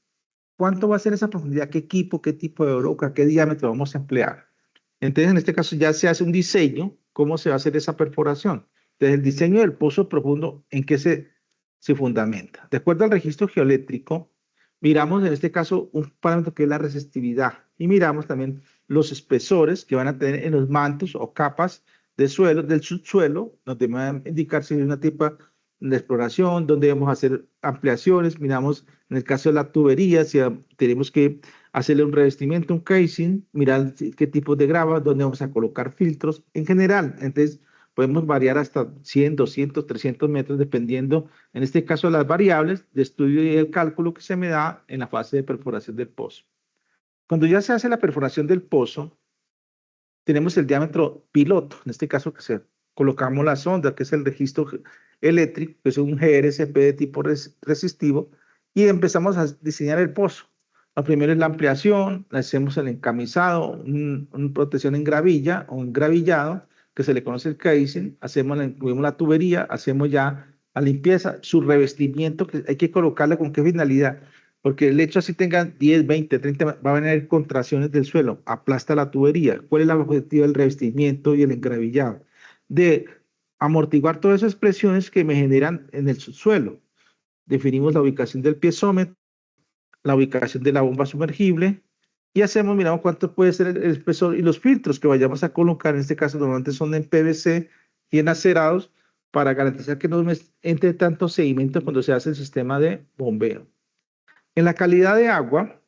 Speaker 1: cuánto va a ser esa profundidad, qué equipo, qué tipo de roca, qué diámetro vamos a emplear. Entonces, en este caso ya se hace un diseño, cómo se va a hacer esa perforación. Entonces, el diseño del pozo profundo, ¿en qué se fundamenta? De acuerdo al registro geoeléctrico, miramos en este caso un parámetro que es la resistividad y miramos también los espesores que van a tener en los mantos o capas de suelo, del subsuelo, donde me van a indicar si hay una tipo de exploración, donde vamos a hacer ampliaciones, miramos en el caso de la tubería, si tenemos que hacerle un revestimiento, un casing, mirar qué tipo de grava, dónde vamos a colocar filtros en general. Entonces, podemos variar hasta 100, 200, 300 metros, dependiendo, en este caso, las variables de estudio y el cálculo que se me da en la fase de perforación del pozo. Cuando ya se hace la perforación del pozo, tenemos el diámetro piloto, en este caso colocamos la sonda, que es el registro eléctrico, que es un GRSP de tipo resistivo, y empezamos a diseñar el pozo. Lo primero es la ampliación, hacemos el encamisado, una protección en gravilla o engravillado, que se le conoce el casing, incluimos la tubería, hacemos ya la limpieza, su revestimiento, que hay que colocarle con qué finalidad, porque el hecho así tenga 10, 20, 30, va a venir contracciones del suelo, aplasta la tubería. ¿Cuál es el objetivo del revestimiento y el engravillado? De amortiguar todas esas presiones que me generan en el subsuelo. Definimos la ubicación del piezómetro, la ubicación de la bomba sumergible y miramos cuánto puede ser el espesor y los filtros que vayamos a colocar. En este caso, normalmente son en PVC y en acerados para garantizar que no entre tanto sedimento cuando se hace el sistema de bombeo. En la calidad de agua,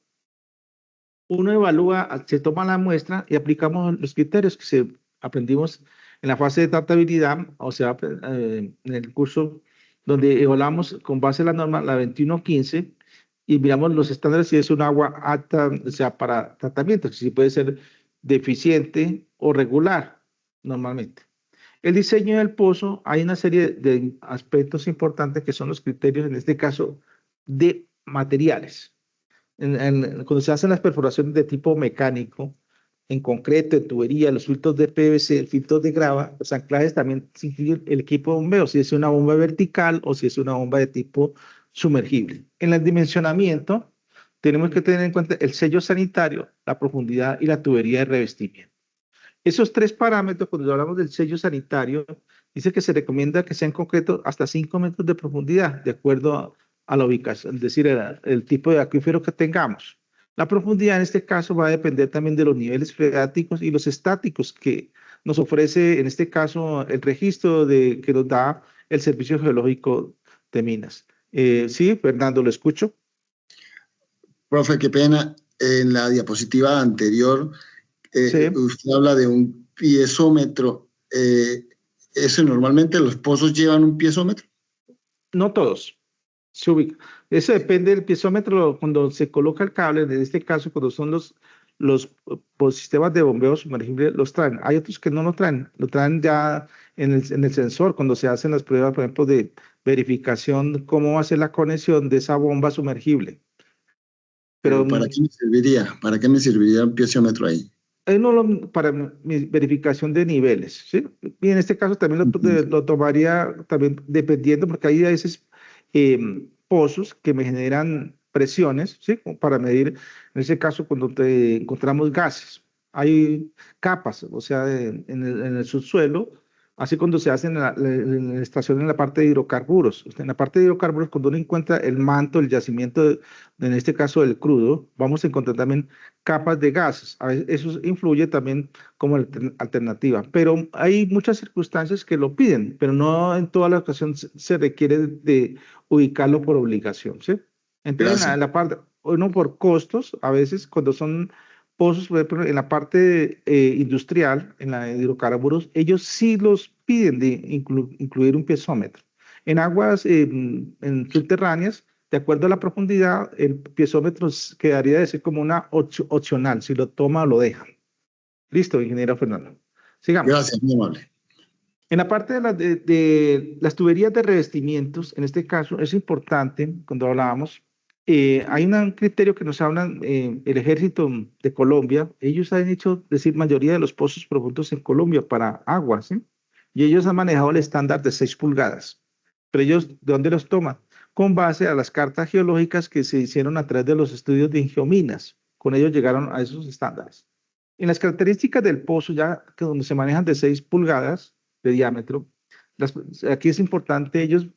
Speaker 1: uno evalúa, se toma la muestra y aplicamos los criterios que aprendimos en la fase de tratabilidad, o sea, en el curso donde evaluamos con base en la norma, la 2115, y miramos los estándares si es un agua apta, o sea, para tratamiento, si puede ser deficiente o regular, normalmente. El diseño del pozo, hay una serie de aspectos importantes que son los criterios, en este caso, de materiales. Cuando se hacen las perforaciones de tipo mecánico, en concreto, en tubería, los filtros de PVC, el filtro de grava, los anclajes también se incluye el equipo de bombeo, si es una bomba vertical o si es una bomba de tipo sumergible. En el dimensionamiento, tenemos que tener en cuenta el sello sanitario, la profundidad y la tubería de revestimiento. Esos tres parámetros, cuando hablamos del sello sanitario, dice que se recomienda que sea en concreto hasta 5 metros de profundidad, de acuerdo a la ubicación, es decir, el tipo de acuífero que tengamos. La profundidad en este caso va a depender también de los niveles freáticos y los estáticos que nos ofrece, en este caso, el registro que nos da el Servicio Geológico de Minas. Sí, Fernando, lo escucho.
Speaker 3: Profe, qué pena. En la diapositiva anterior, sí, usted habla de un piezómetro. ¿Eso normalmente los pozos llevan un piezómetro?
Speaker 1: No todos. Se ubica. Eso depende del piezómetro cuando se coloca el cable. En este caso, cuando son los sistemas de bombeo sumergible, los traen. Hay otros que no lo traen ya en el sensor cuando se hacen las pruebas, por ejemplo, de verificación cómo va a ser la conexión de esa bomba sumergible.
Speaker 3: Pero ¿para qué me serviría? ¿Para qué me serviría un piezómetro ahí?
Speaker 1: Para mi verificación de niveles, ¿sí? Y en este caso también lo tomaría también dependiendo, porque hay a veces pozos que me generan presiones, ¿sí? Para medir, en ese caso, cuando encontramos gases. Hay capas, o sea, en el subsuelo, así cuando se hace en la estación en la parte de hidrocarburos. En la parte de hidrocarburos, cuando uno encuentra el manto, el yacimiento, en este caso del crudo, vamos a encontrar también capas de gases. A veces eso influye también como alternativa, pero hay muchas circunstancias que lo piden, pero no en toda la ocasión se requiere de ubicarlo por obligación, ¿sí? Entonces, en la parte, uno por costos, a veces cuando son pozos, por ejemplo, en la parte industrial, en la de hidrocarburos, ellos sí los piden de incluir un piezómetro. En aguas subterráneas, de acuerdo a la profundidad, el piezómetro quedaría de ser como una opcional, si lo toma o lo deja. Listo, ingeniero Fernando. Sigamos.
Speaker 3: Gracias, muy amable.
Speaker 1: En la parte de las tuberías de revestimientos, en este caso es importante, cuando hablábamos, hay un criterio que nos hablan el Ejército de Colombia. Ellos han hecho, decir, mayoría de los pozos profundos en Colombia para agua, ¿sí? Y ellos han manejado el estándar de 6 pulgadas. Pero ellos, ¿de dónde los toman? Con base a las cartas geológicas que se hicieron a través de los estudios de Ingiominas. Con ellos llegaron a esos estándares. En las características del pozo, ya que donde se manejan de 6 pulgadas de diámetro, aquí es importante, ellos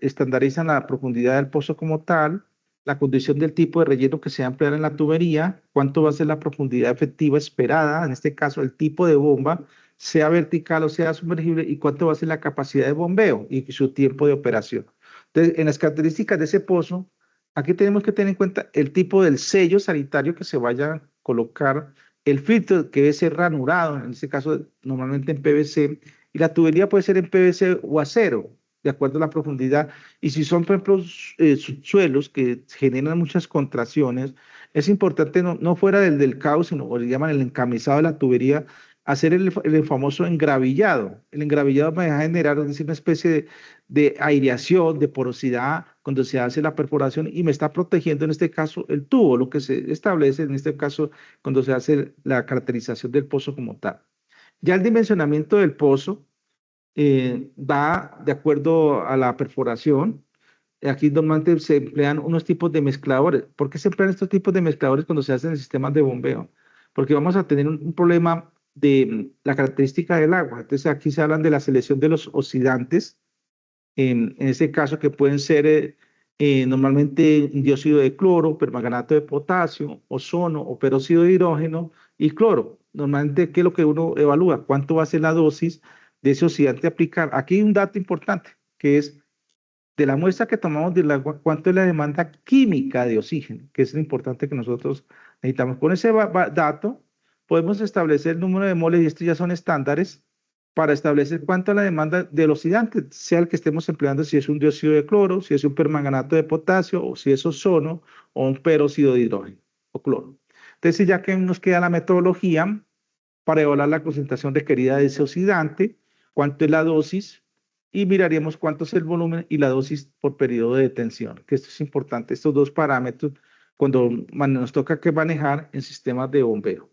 Speaker 1: estandarizan la profundidad del pozo como tal, la condición del tipo de relleno que se va a emplear en la tubería, cuánto va a ser la profundidad efectiva esperada, en este caso el tipo de bomba, sea vertical o sea sumergible, y cuánto va a ser la capacidad de bombeo y su tiempo de operación. Entonces, en las características de ese pozo, aquí tenemos que tener en cuenta el tipo del sello sanitario que se vaya a colocar, el filtro que debe ser ranurado, en este caso normalmente en PVC, y la tubería puede ser en PVC o acero, de acuerdo a la profundidad. Y si son, por ejemplo, subsuelos que generan muchas contracciones, es importante no fuera del caos, sino o le llaman el encamisado de la tubería, hacer el famoso engravillado. El engravillado va a generar, es decir, una especie de aireación, de porosidad cuando se hace la perforación y me está protegiendo en este caso el tubo, lo que se establece en este caso cuando se hace la caracterización del pozo como tal. Ya el dimensionamiento del pozo va de acuerdo a la perforación. Aquí normalmente se emplean unos tipos de mezcladores. ¿Por qué se emplean estos tipos de mezcladores cuando se hacen sistemas de bombeo? Porque vamos a tener un problema de la característica del agua. Entonces aquí se hablan de la selección de los oxidantes, en este caso que pueden ser normalmente dióxido de cloro, permanganato de potasio, ozono o peróxido de hidrógeno y cloro. Normalmente, ¿qué es lo que uno evalúa? ¿Cuánto va a ser la dosis de ese oxidante a aplicar? Aquí hay un dato importante, que es de la muestra que tomamos del agua, cuánto es la demanda química de oxígeno, que es lo importante que nosotros necesitamos. Con ese dato podemos establecer el número de moles, y estos ya son estándares, para establecer cuánto es la demanda del oxidante, sea el que estemos empleando, si es un dióxido de cloro, si es un permanganato de potasio, o si es ozono, o un peróxido de hidrógeno, o cloro. Entonces, ya que nos queda la metodología para evaluar la concentración requerida de ese oxidante, cuánto es la dosis, y miraríamos cuánto es el volumen y la dosis por periodo de detención, que esto es importante, estos dos parámetros, cuando nos toca que manejar en sistemas de bombeo.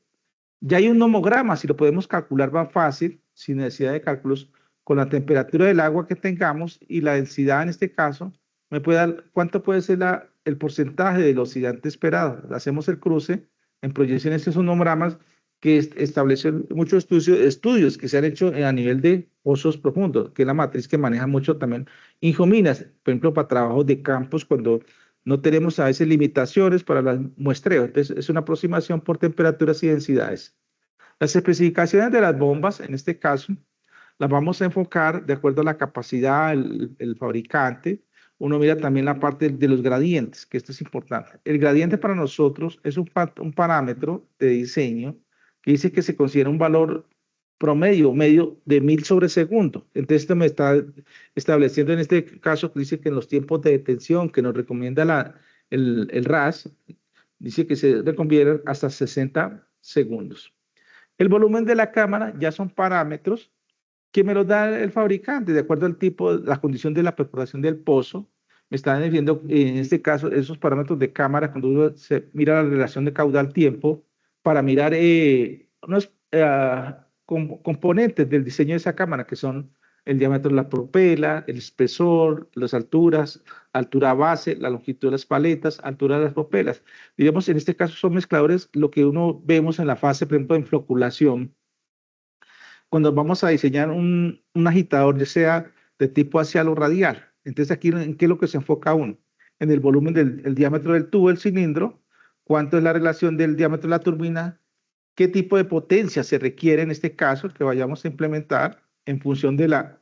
Speaker 1: Ya hay un nomograma, si lo podemos calcular va fácil, sin necesidad de cálculos, con la temperatura del agua que tengamos y la densidad en este caso, me puede dar cuánto puede ser el porcentaje del oxidante esperado. Hacemos el cruce en proyecciones, estos son nomogramas que establecen muchos estudios que se han hecho a nivel de pozos profundos, que es la matriz que maneja mucho también Injominas, por ejemplo, para trabajos de campos, cuando no tenemos a veces limitaciones para las muestreos. Entonces, es una aproximación por temperaturas y densidades. Las especificaciones de las bombas, en este caso, las vamos a enfocar de acuerdo a la capacidad del fabricante. Uno mira también la parte de los gradientes, que esto es importante. El gradiente para nosotros es un parámetro de diseño que dice que se considera un valor promedio, medio de 1000 sobre segundo. Entonces, esto me está estableciendo en este caso, que dice que en los tiempos de detención que nos recomienda el RAS, dice que se recomienda hasta 60 segundos. El volumen de la cámara ya son parámetros que me los da el fabricante de acuerdo al tipo, la condición de la perforación del pozo. Me están diciendo, en este caso, esos parámetros de cámara, cuando uno se mira la relación de caudal-tiempo, para mirar unos componentes del diseño de esa cámara, que son el diámetro de la propela, el espesor, las alturas, altura base, la longitud de las paletas, altura de las propelas. Digamos, en este caso son mezcladores, lo que uno vemos en la fase, por ejemplo, de infloculación, cuando vamos a diseñar un agitador, ya sea de tipo axial o radial. Entonces, aquí, ¿en qué es lo que se enfoca uno? En el volumen del diámetro del tubo, del cilindro, cuánto es la relación del diámetro de la turbina, qué tipo de potencia se requiere en este caso que vayamos a implementar en función de la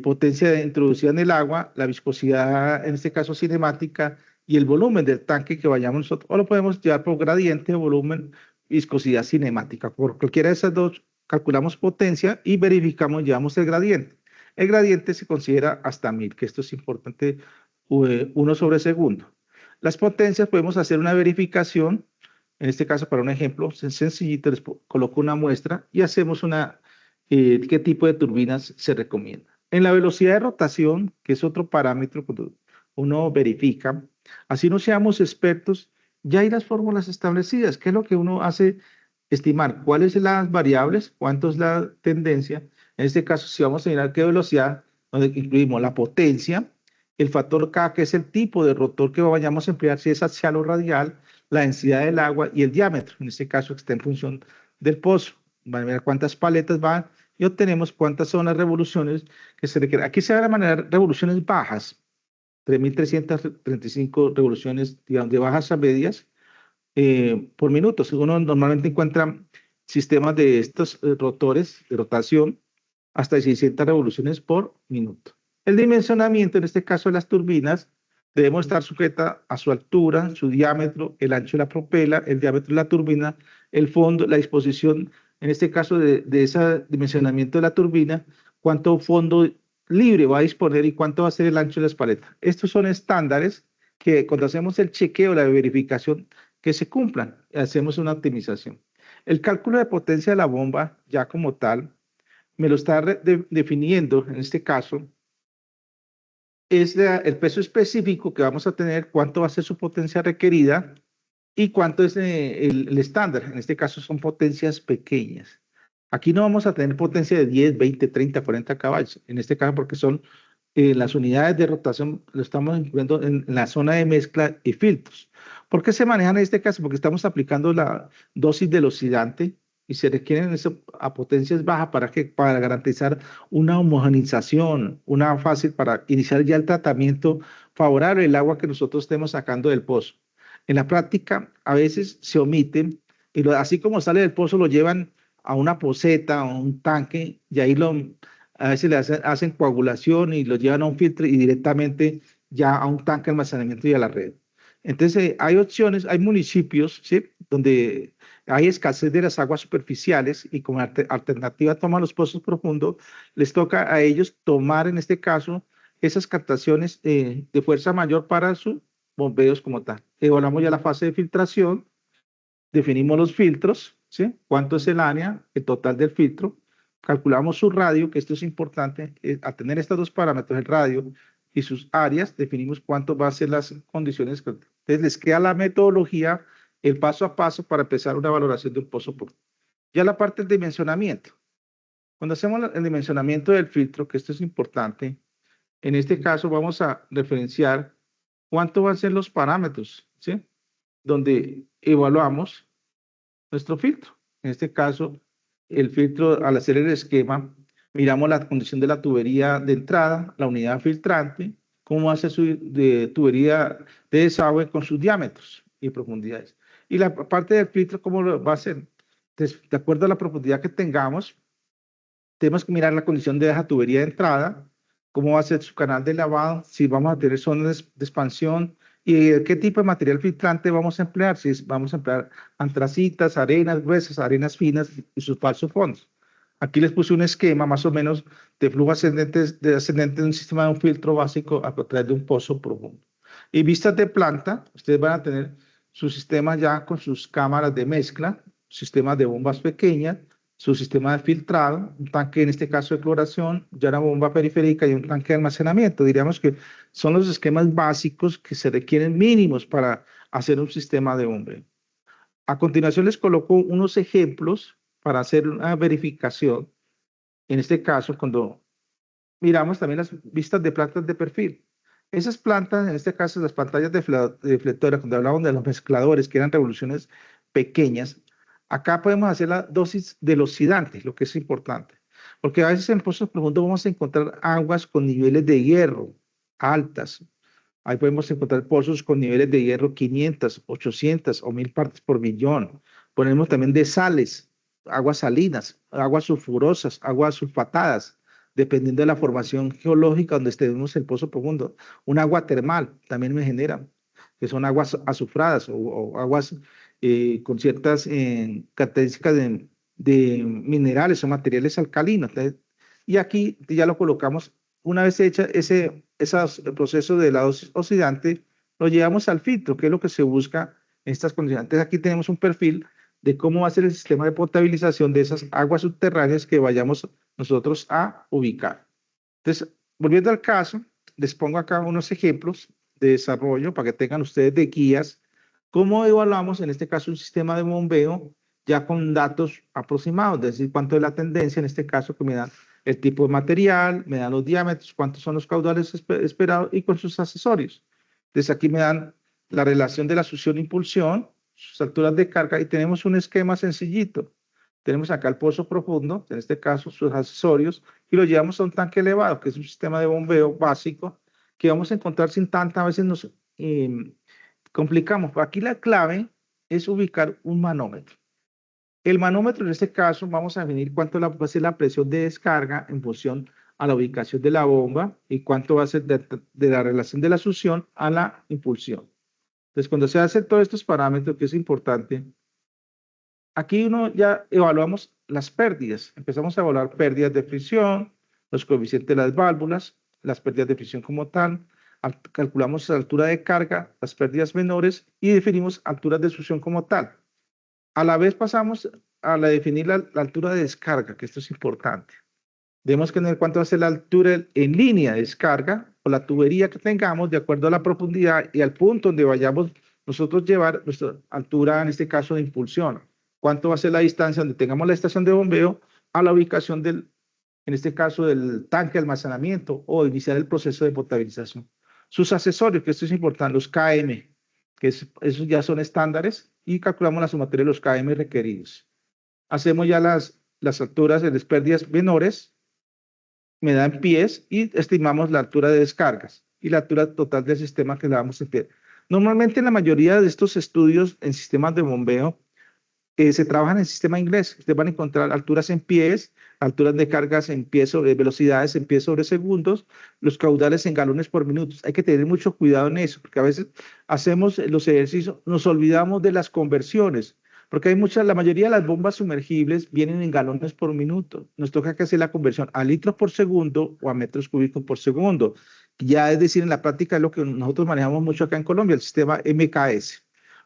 Speaker 1: potencia introducida en el agua, la viscosidad, en este caso cinemática, y el volumen del tanque que vayamos nosotros, o lo podemos llevar por gradiente, volumen, viscosidad cinemática. Por cualquiera de esas dos, calculamos potencia y verificamos, llevamos el gradiente. El gradiente se considera hasta 1000, que esto es importante, 1 sobre segundo. Las potencias podemos hacer una verificación, en este caso para un ejemplo sencillito, les coloco una muestra y hacemos qué tipo de turbinas se recomienda. En la velocidad de rotación, que es otro parámetro cuando uno verifica, así no seamos expertos, ya hay las fórmulas establecidas, que es lo que uno hace estimar cuáles son las variables, cuánto es la tendencia. En este caso, si vamos a mirar qué velocidad, donde incluimos la potencia, el factor K, que es el tipo de rotor que vayamos a emplear, si es axial o radial, la densidad del agua y el diámetro, en este caso que está en función del pozo. Van a ver cuántas paletas van y obtenemos cuántas son las revoluciones que se requieren. Aquí se van a manejar revoluciones bajas, 3.335 revoluciones, digamos, de bajas a medias, por minuto. Uno normalmente encuentra sistemas de estos rotores de rotación hasta 600 revoluciones por minuto. El dimensionamiento, en este caso de las turbinas, debemos estar sujeta a su altura, su diámetro, el ancho de la propela, el diámetro de la turbina, el fondo, la disposición, en este caso de ese dimensionamiento de la turbina, cuánto fondo libre va a disponer y cuánto va a ser el ancho de las paletas. Estos son estándares que cuando hacemos el chequeo, la verificación, que se cumplan, hacemos una optimización. El cálculo de potencia de la bomba, ya como tal, me lo está definiendo, en este caso, es el peso específico que vamos a tener, cuánto va a ser su potencia requerida y cuánto es el estándar. En este caso son potencias pequeñas. Aquí no vamos a tener potencia de 10, 20, 30, 40 caballos. En este caso porque son las unidades de rotación, lo estamos incluyendo en la zona de mezcla y filtros. ¿Por qué se manejan en este caso? Porque estamos aplicando la dosis del oxidante y se requieren eso a potencias bajas para garantizar una homogeneización, una fácil para iniciar ya el tratamiento favorable del agua que nosotros estemos sacando del pozo. En la práctica, a veces se omiten y así como sale del pozo lo llevan a una poceta o un tanque y ahí a veces le hacen coagulación y lo llevan a un filtro y directamente ya a un tanque de almacenamiento y a la red. Entonces, hay opciones, hay municipios, ¿sí?, donde hay escasez de las aguas superficiales y como alternativa toman los pozos profundos, les toca a ellos tomar en este caso esas captaciones de fuerza mayor para sus bombeos como tal. Evaluamos ya la fase de filtración, definimos los filtros, ¿sí? ¿Cuánto es el área, el total del filtro? Calculamos su radio, que esto es importante, al tener estos dos parámetros, el radio y sus áreas, definimos cuánto va a ser las condiciones. Entonces les queda la metodología, el paso a paso para empezar una valoración de un pozo profundo. Ya la parte del dimensionamiento. Cuando hacemos el dimensionamiento del filtro, que esto es importante, en este caso vamos a referenciar cuánto van a ser los parámetros, ¿sí?, donde evaluamos nuestro filtro. En este caso, el filtro, al hacer el esquema, miramos la condición de la tubería de entrada, la unidad filtrante, cómo hace su tubería de desagüe con sus diámetros y profundidades. Y la parte del filtro, ¿cómo lo va a hacer? Entonces, de acuerdo a la profundidad que tengamos, tenemos que mirar la condición de esa tubería de entrada, cómo va a ser su canal de lavado, si vamos a tener zonas de expansión y qué tipo de material filtrante vamos a emplear, si vamos a emplear antracitas, arenas gruesas, arenas finas y sus falsos fondos. Aquí les puse un esquema más o menos de flujo ascendente de un sistema de un filtro básico a través de un pozo profundo. Y vistas de planta, ustedes van a tener su sistema ya con sus cámaras de mezcla, sistemas de bombas pequeñas, su sistema de filtrado, un tanque en este caso de cloración, ya una bomba periférica y un tanque de almacenamiento. Diríamos que son los esquemas básicos que se requieren mínimos para hacer un sistema de bombeo. A continuación les coloco unos ejemplos para hacer una verificación. En este caso, cuando miramos también las vistas de plantas de perfil. Esas plantas, en este caso las pantallas deflectoras, cuando hablamos de los mezcladores, que eran revoluciones pequeñas, acá podemos hacer la dosis del oxidante, lo que es importante. Porque a veces en pozos profundos vamos a encontrar aguas con niveles de hierro altas. Ahí podemos encontrar pozos con niveles de hierro 500, 800 o 1000 partes por millón. Ponemos también de sales, aguas salinas, aguas sulfurosas, aguas sulfatadas, dependiendo de la formación geológica donde estemos el pozo profundo. Un agua termal también me genera, que son aguas azufradas o aguas con ciertas características de minerales o materiales alcalinos. Y aquí ya lo colocamos, una vez hecha ese proceso de la dosis oxidante, lo llevamos al filtro, que es lo que se busca en estas condiciones. Entonces aquí tenemos un perfil de cómo va a ser el sistema de potabilización de esas aguas subterráneas que vayamos nosotros a ubicar. Entonces, volviendo al caso, les pongo acá unos ejemplos de desarrollo para que tengan ustedes de guías cómo evaluamos en este caso un sistema de bombeo ya con datos aproximados, es decir, cuánto es la tendencia, en este caso que me dan el tipo de material, me dan los diámetros, cuántos son los caudales esperados y con sus accesorios. Entonces aquí me dan la relación de la succión-impulsión, sus alturas de carga y tenemos un esquema sencillito. Tenemos acá el pozo profundo, en este caso sus accesorios, y lo llevamos a un tanque elevado, que es un sistema de bombeo básico, que vamos a encontrar sin tanta, a veces nos complicamos. Aquí la clave es ubicar un manómetro. El manómetro en este caso vamos a definir cuánto va a ser la presión de descarga en función a la ubicación de la bomba y cuánto va a ser de la relación de la succión a la impulsión. Entonces, cuando se hacen todos estos parámetros, que es importante, aquí uno ya evaluamos las pérdidas. Empezamos a evaluar pérdidas de fricción, los coeficientes de las válvulas, las pérdidas de fricción como tal, calculamos la altura de carga, las pérdidas menores y definimos alturas de succión como tal. A la vez pasamos a definir la altura de descarga, que esto es importante. Debemos tener cuánto va a ser la altura en línea de descarga o la tubería que tengamos de acuerdo a la profundidad y al punto donde vayamos nosotros llevar nuestra altura, en este caso de impulsión. Cuánto va a ser la distancia donde tengamos la estación de bombeo a la ubicación del, en este caso, del tanque de almacenamiento o iniciar el proceso de potabilización. Sus accesorios, que esto es importante, los KM, que esos ya son estándares y calculamos la sumatoria de los KM requeridos. hacemos ya las alturas de las pérdidas menores, me dan pies y estimamos la altura de descargas y la altura total del sistema que le damos en pie. Normalmente en la mayoría de estos estudios en sistemas de bombeo se trabajan en sistema inglés. Ustedes van a encontrar alturas en pies, alturas de cargas en pies sobre velocidades en pies sobre segundos, los caudales en galones por minuto. Hay que tener mucho cuidado en eso, porque a veces hacemos los ejercicios, nos olvidamos de las conversiones, porque la mayoría de las bombas sumergibles vienen en galones por minuto. Nos toca que hacer la conversión a litros por segundo o a metros cúbicos por segundo. Ya es decir, en la práctica es lo que nosotros manejamos mucho acá en Colombia, el sistema MKS.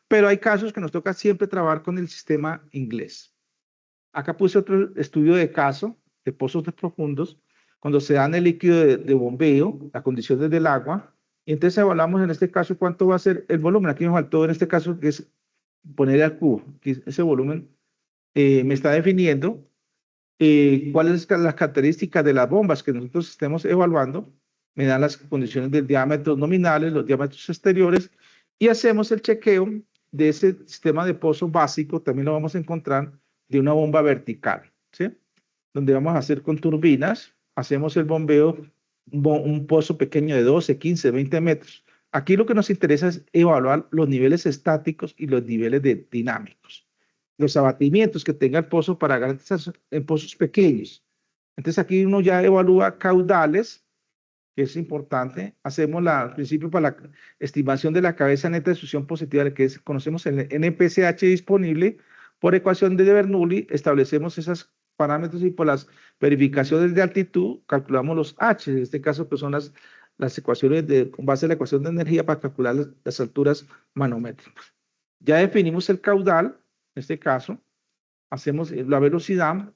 Speaker 1: Pero hay casos que nos toca siempre trabajar con el sistema inglés. Acá puse otro estudio de caso de pozos profundos, cuando se dan el líquido de bombeo, las condiciones del agua, y entonces evaluamos en este caso cuánto va a ser el volumen. Aquí me faltó en este caso que es poner al cubo. Aquí ese volumen me está definiendo cuáles son las características de las bombas que nosotros estemos evaluando. Me dan las condiciones del diámetro nominales, los diámetros exteriores, y hacemos el chequeo de ese sistema de pozo básico. También lo vamos a encontrar de una bomba vertical, ¿sí? Donde vamos a hacer con turbinas, hacemos el bombeo, un pozo pequeño de 12, 15, 20 metros. Aquí lo que nos interesa es evaluar los niveles estáticos y los niveles dinámicos, los abatimientos que tenga el pozo para garantizar en pozos pequeños. Entonces aquí uno ya evalúa caudales, que es importante. Hacemos al principio para la estimación de la cabeza neta de succión positiva, que conocemos el NPCH disponible. Por ecuación de Bernoulli establecemos esos parámetros y por las verificaciones de altitud calculamos los H, en este caso que son las ecuaciones con base en la ecuación de energía para calcular las alturas manométricas. Ya definimos el caudal, en este caso, hacemos la velocidad,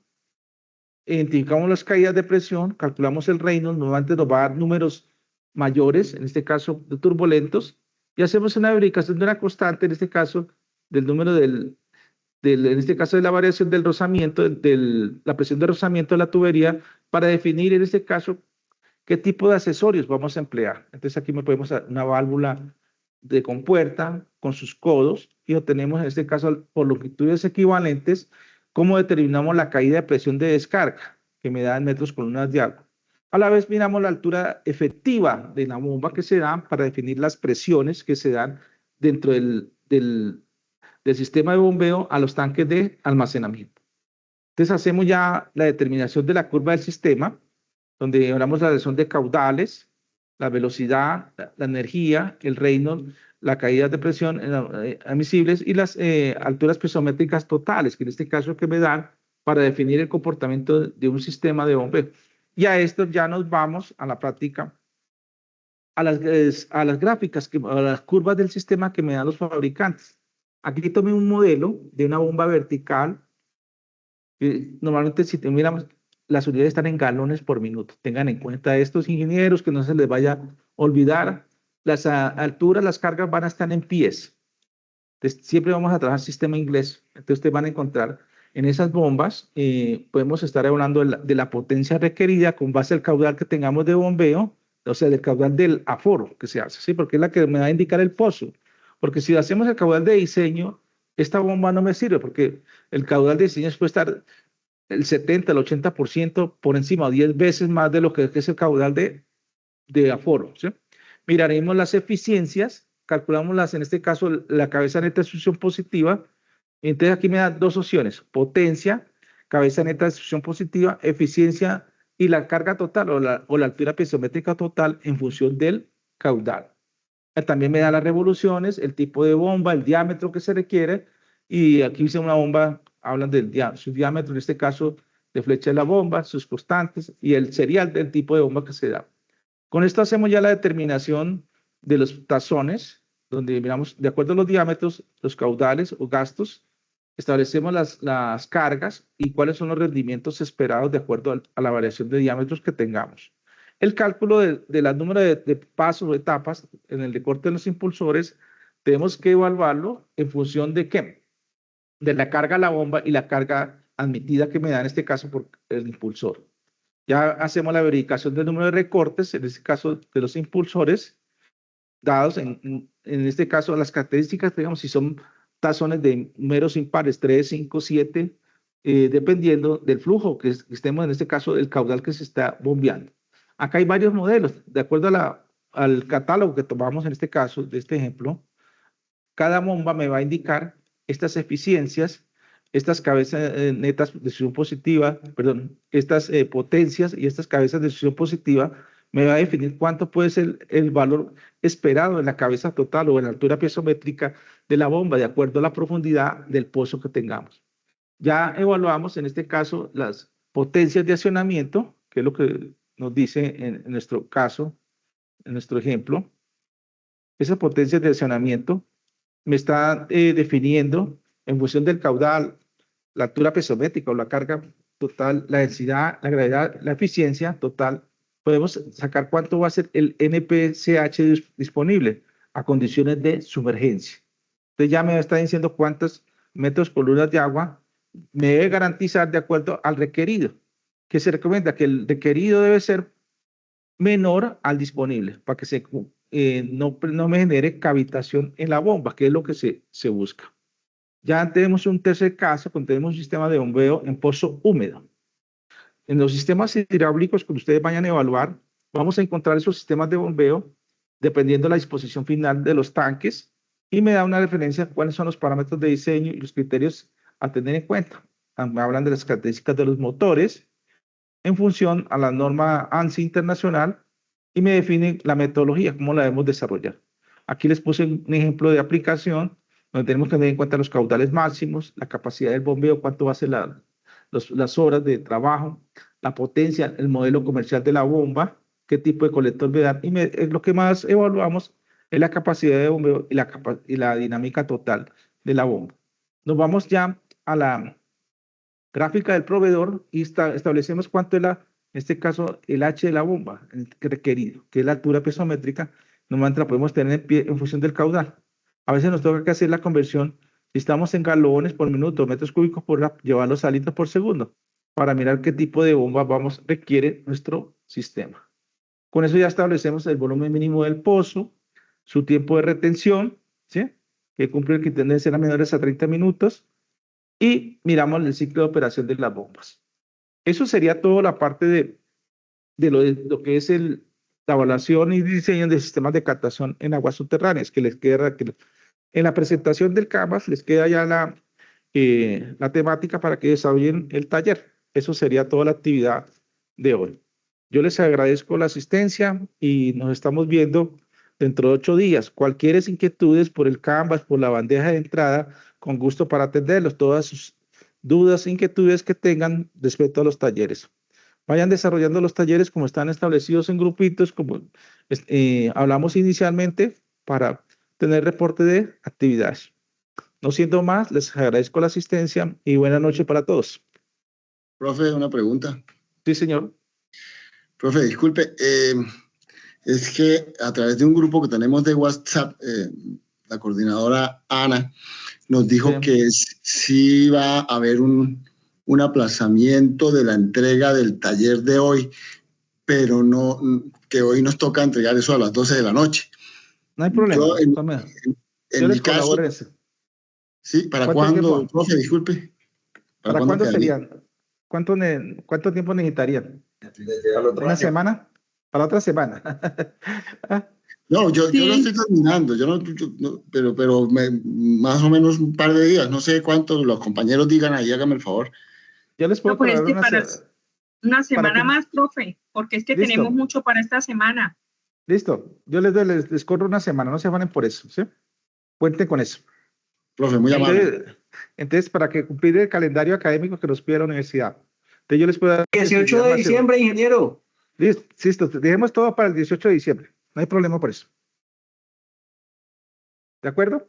Speaker 1: identificamos las caídas de presión, calculamos el Reynolds, normalmente nos va a dar números mayores, en este caso de turbulentos, y hacemos una verificación de una constante, en este caso del número en este caso de la variación del rozamiento, la presión de rozamiento de la tubería, para definir en este caso qué tipo de accesorios vamos a emplear. Entonces aquí podemos hacer una válvula de compuerta con sus codos y obtenemos en este caso por longitudes equivalentes cómo determinamos la caída de presión de descarga, que me da en metros columnas de agua. A la vez miramos la altura efectiva de la bomba que se da para definir las presiones que se dan dentro del sistema de bombeo a los tanques de almacenamiento. Entonces hacemos ya la determinación de la curva del sistema, donde hablamos de la relación de caudales, la velocidad, la energía, el Reynolds, la caída de presión admisibles y las alturas presométricas totales, que en este caso que me dan para definir el comportamiento de un sistema de bombeo. Y a esto ya nos vamos a la práctica, a las gráficas, a las curvas del sistema que me dan los fabricantes. Aquí tomé un modelo de una bomba vertical. Normalmente si miramos, las unidades están en galones por minuto. Tengan en cuenta a estos ingenieros que no se les vaya a olvidar. Las alturas, las cargas van a estar en pies. Entonces, siempre vamos a trabajar sistema inglés. Entonces, ustedes van a encontrar en esas bombas, podemos estar hablando de la potencia requerida con base al caudal que tengamos de bombeo, o sea, del caudal del aforo que se hace, ¿sí? Porque es la que me va a indicar el pozo. Porque si hacemos el caudal de diseño, esta bomba no me sirve, porque el caudal de diseño puede estar el 70, el 80% por encima, o 10 veces más de lo que es el caudal de aforo, ¿sí? Miraremos las eficiencias, calculamos en este caso, la cabeza neta de succión positiva. Entonces aquí me da dos opciones: potencia, cabeza neta de succión positiva, eficiencia y la carga total o la altura piezométrica total en función del caudal. También me da las revoluciones, el tipo de bomba, el diámetro que se requiere, y aquí hice una bomba, hablan su diámetro, en este caso de flecha de la bomba, sus constantes y el serial del tipo de bomba que se da. Con esto hacemos ya la determinación de los tazones, donde miramos, de acuerdo a los diámetros, los caudales o gastos, establecemos las cargas y cuáles son los rendimientos esperados de acuerdo a la variación de diámetros que tengamos. El cálculo de la número de pasos o etapas en el recorte de los impulsores, tenemos que evaluarlo en función de ¿qué? De la carga a la bomba y la carga admitida que me da en este caso por el impulsor. Ya hacemos la verificación del número de recortes, en este caso de los impulsores, dados en este caso las características, digamos, si son tazones de números impares, 3, 5, 7, dependiendo del flujo que estemos, en este caso, el caudal que se está bombeando. Acá hay varios modelos, de acuerdo al catálogo que tomamos en este caso, de este ejemplo. Cada bomba me va a indicar estas eficiencias, estas cabezas netas de succión positiva, perdón, estas potencias y estas cabezas de succión positiva, me va a definir cuánto puede ser el valor esperado en la cabeza total o en la altura piezométrica de la bomba, de acuerdo a la profundidad del pozo que tengamos. Ya evaluamos en este caso las potencias de accionamiento, que es lo que nos dice en nuestro caso, en nuestro ejemplo. Esas potencias de accionamiento me está definiendo en función del caudal, la altura piezométrica o la carga total, la densidad, la gravedad, la eficiencia total. Podemos sacar cuánto va a ser el NPCH disponible a condiciones de sumergencia. Entonces ya me está diciendo cuántos metros por luna de agua me debe garantizar de acuerdo al requerido, que se recomienda que el requerido debe ser menor al disponible para que no me genere cavitación en la bomba, que es lo que se busca. Ya tenemos un tercer caso, cuando tenemos un sistema de bombeo en pozo húmedo. En los sistemas hidráulicos que ustedes vayan a evaluar, vamos a encontrar esos sistemas de bombeo dependiendo de la disposición final de los tanques y me da una referencia a cuáles son los parámetros de diseño y los criterios a tener en cuenta. Me hablan de las características de los motores en función a la norma ANSI internacional y me definen la metodología, cómo la debemos desarrollar. Aquí les puse un ejemplo de aplicación donde tenemos que tener en cuenta los caudales máximos, la capacidad del bombeo, cuánto va a ser las horas de trabajo, la potencia, el modelo comercial de la bomba, qué tipo de colector me dan. Y lo que más evaluamos es la capacidad de bombeo y la dinámica total de la bomba. Nos vamos ya a la gráfica del proveedor y establecemos cuánto es en este caso, el H de la bomba requerido, que es la altura piezométrica. Normalmente la podemos tener en pie en función del caudal. A veces nos toca que hacer la conversión. Si estamos en galones por minuto, metros cúbicos por hora, llevarlos a litros por segundo, para mirar qué tipo de bomba requiere nuestro sistema. Con eso ya establecemos el volumen mínimo del pozo, su tiempo de retención, ¿sí? Que cumple el criterio de ser menores a 30 minutos, y miramos el ciclo de operación de las bombas. Eso sería toda la parte de lo que es la evaluación y diseño de sistemas de captación en aguas subterráneas, que les queda, en la presentación del Canvas les queda ya la temática para que desarrollen el taller. Eso sería toda la actividad de hoy. Yo les agradezco la asistencia y nos estamos viendo dentro de 8 días. Cualquier inquietudes por el Canvas, por la bandeja de entrada, con gusto para atenderlos, todas sus dudas, inquietudes que tengan respecto a los talleres. Vayan desarrollando los talleres como están establecidos en grupitos, como hablamos inicialmente, para tener reporte de actividades. No siendo más, les agradezco la asistencia y buena noche para todos.
Speaker 3: Profe, una pregunta.
Speaker 1: Sí, señor.
Speaker 3: Profe, disculpe, es que a través de un grupo que tenemos de WhatsApp, la coordinadora Ana nos dijo que sí va a haber un aplazamiento de la entrega del taller de hoy, pero no, que hoy nos toca entregar eso a las 12 de la noche.
Speaker 1: No hay problema.
Speaker 3: En mi caso, sí, ¿para cuándo, profe? Disculpe.
Speaker 1: ¿Para cuándo serían? ¿Cuánto tiempo necesitarían? ¿Una semana? Para otra semana.
Speaker 3: No, yo lo estoy terminando, pero más o menos un par de días, no sé cuánto los compañeros digan ahí, hágame el favor.
Speaker 1: Yo les puedo
Speaker 4: para una semana más, profe, porque es que tenemos mucho para esta semana.
Speaker 1: Listo, yo les corro una semana, no se afanen por eso, ¿sí? Cuenten con eso.
Speaker 3: Profe, muy amable.
Speaker 1: Entonces, para que cumplir el calendario académico que nos pide la universidad. Entonces, yo les puedo dar
Speaker 5: 18 de diciembre, ingeniero.
Speaker 1: Listo, dejemos todo para el 18 de diciembre. No hay problema por eso. ¿De acuerdo?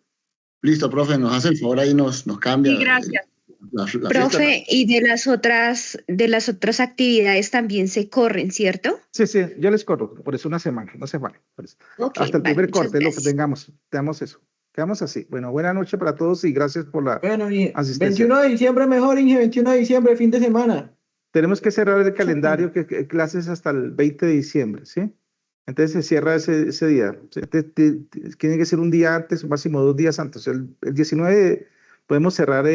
Speaker 3: Listo, profe, nos hace el favor ahí, nos cambia.
Speaker 4: Sí, gracias.
Speaker 6: La profe, y de las otras actividades también se corren, ¿cierto?
Speaker 1: Sí, yo les corro, por eso una semana, no se vale. Okay, hasta el primer corte, lo que tengamos eso. Quedamos así. Bueno, buena noche para todos y gracias por la asistencia.
Speaker 5: 21 de diciembre mejor, Inge, 21 de diciembre, fin de semana.
Speaker 1: Tenemos que cerrar el calendario, que clases hasta el 20 de diciembre, ¿sí? Entonces se cierra ese día. Tiene que ser un día antes, máximo 2 días antes. El 19 podemos cerrar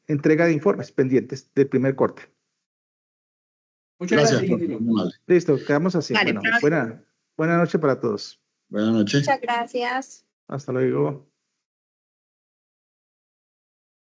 Speaker 1: entrega de informes pendientes del primer corte.
Speaker 5: Muchas
Speaker 3: Gracias,
Speaker 5: gracias, ingeniero.
Speaker 3: muy amable.
Speaker 1: Listo, quedamos así.
Speaker 6: Vale,
Speaker 1: Bueno, buena noche para todos.
Speaker 3: Buenas noches.
Speaker 6: Muchas gracias.
Speaker 1: Hasta luego.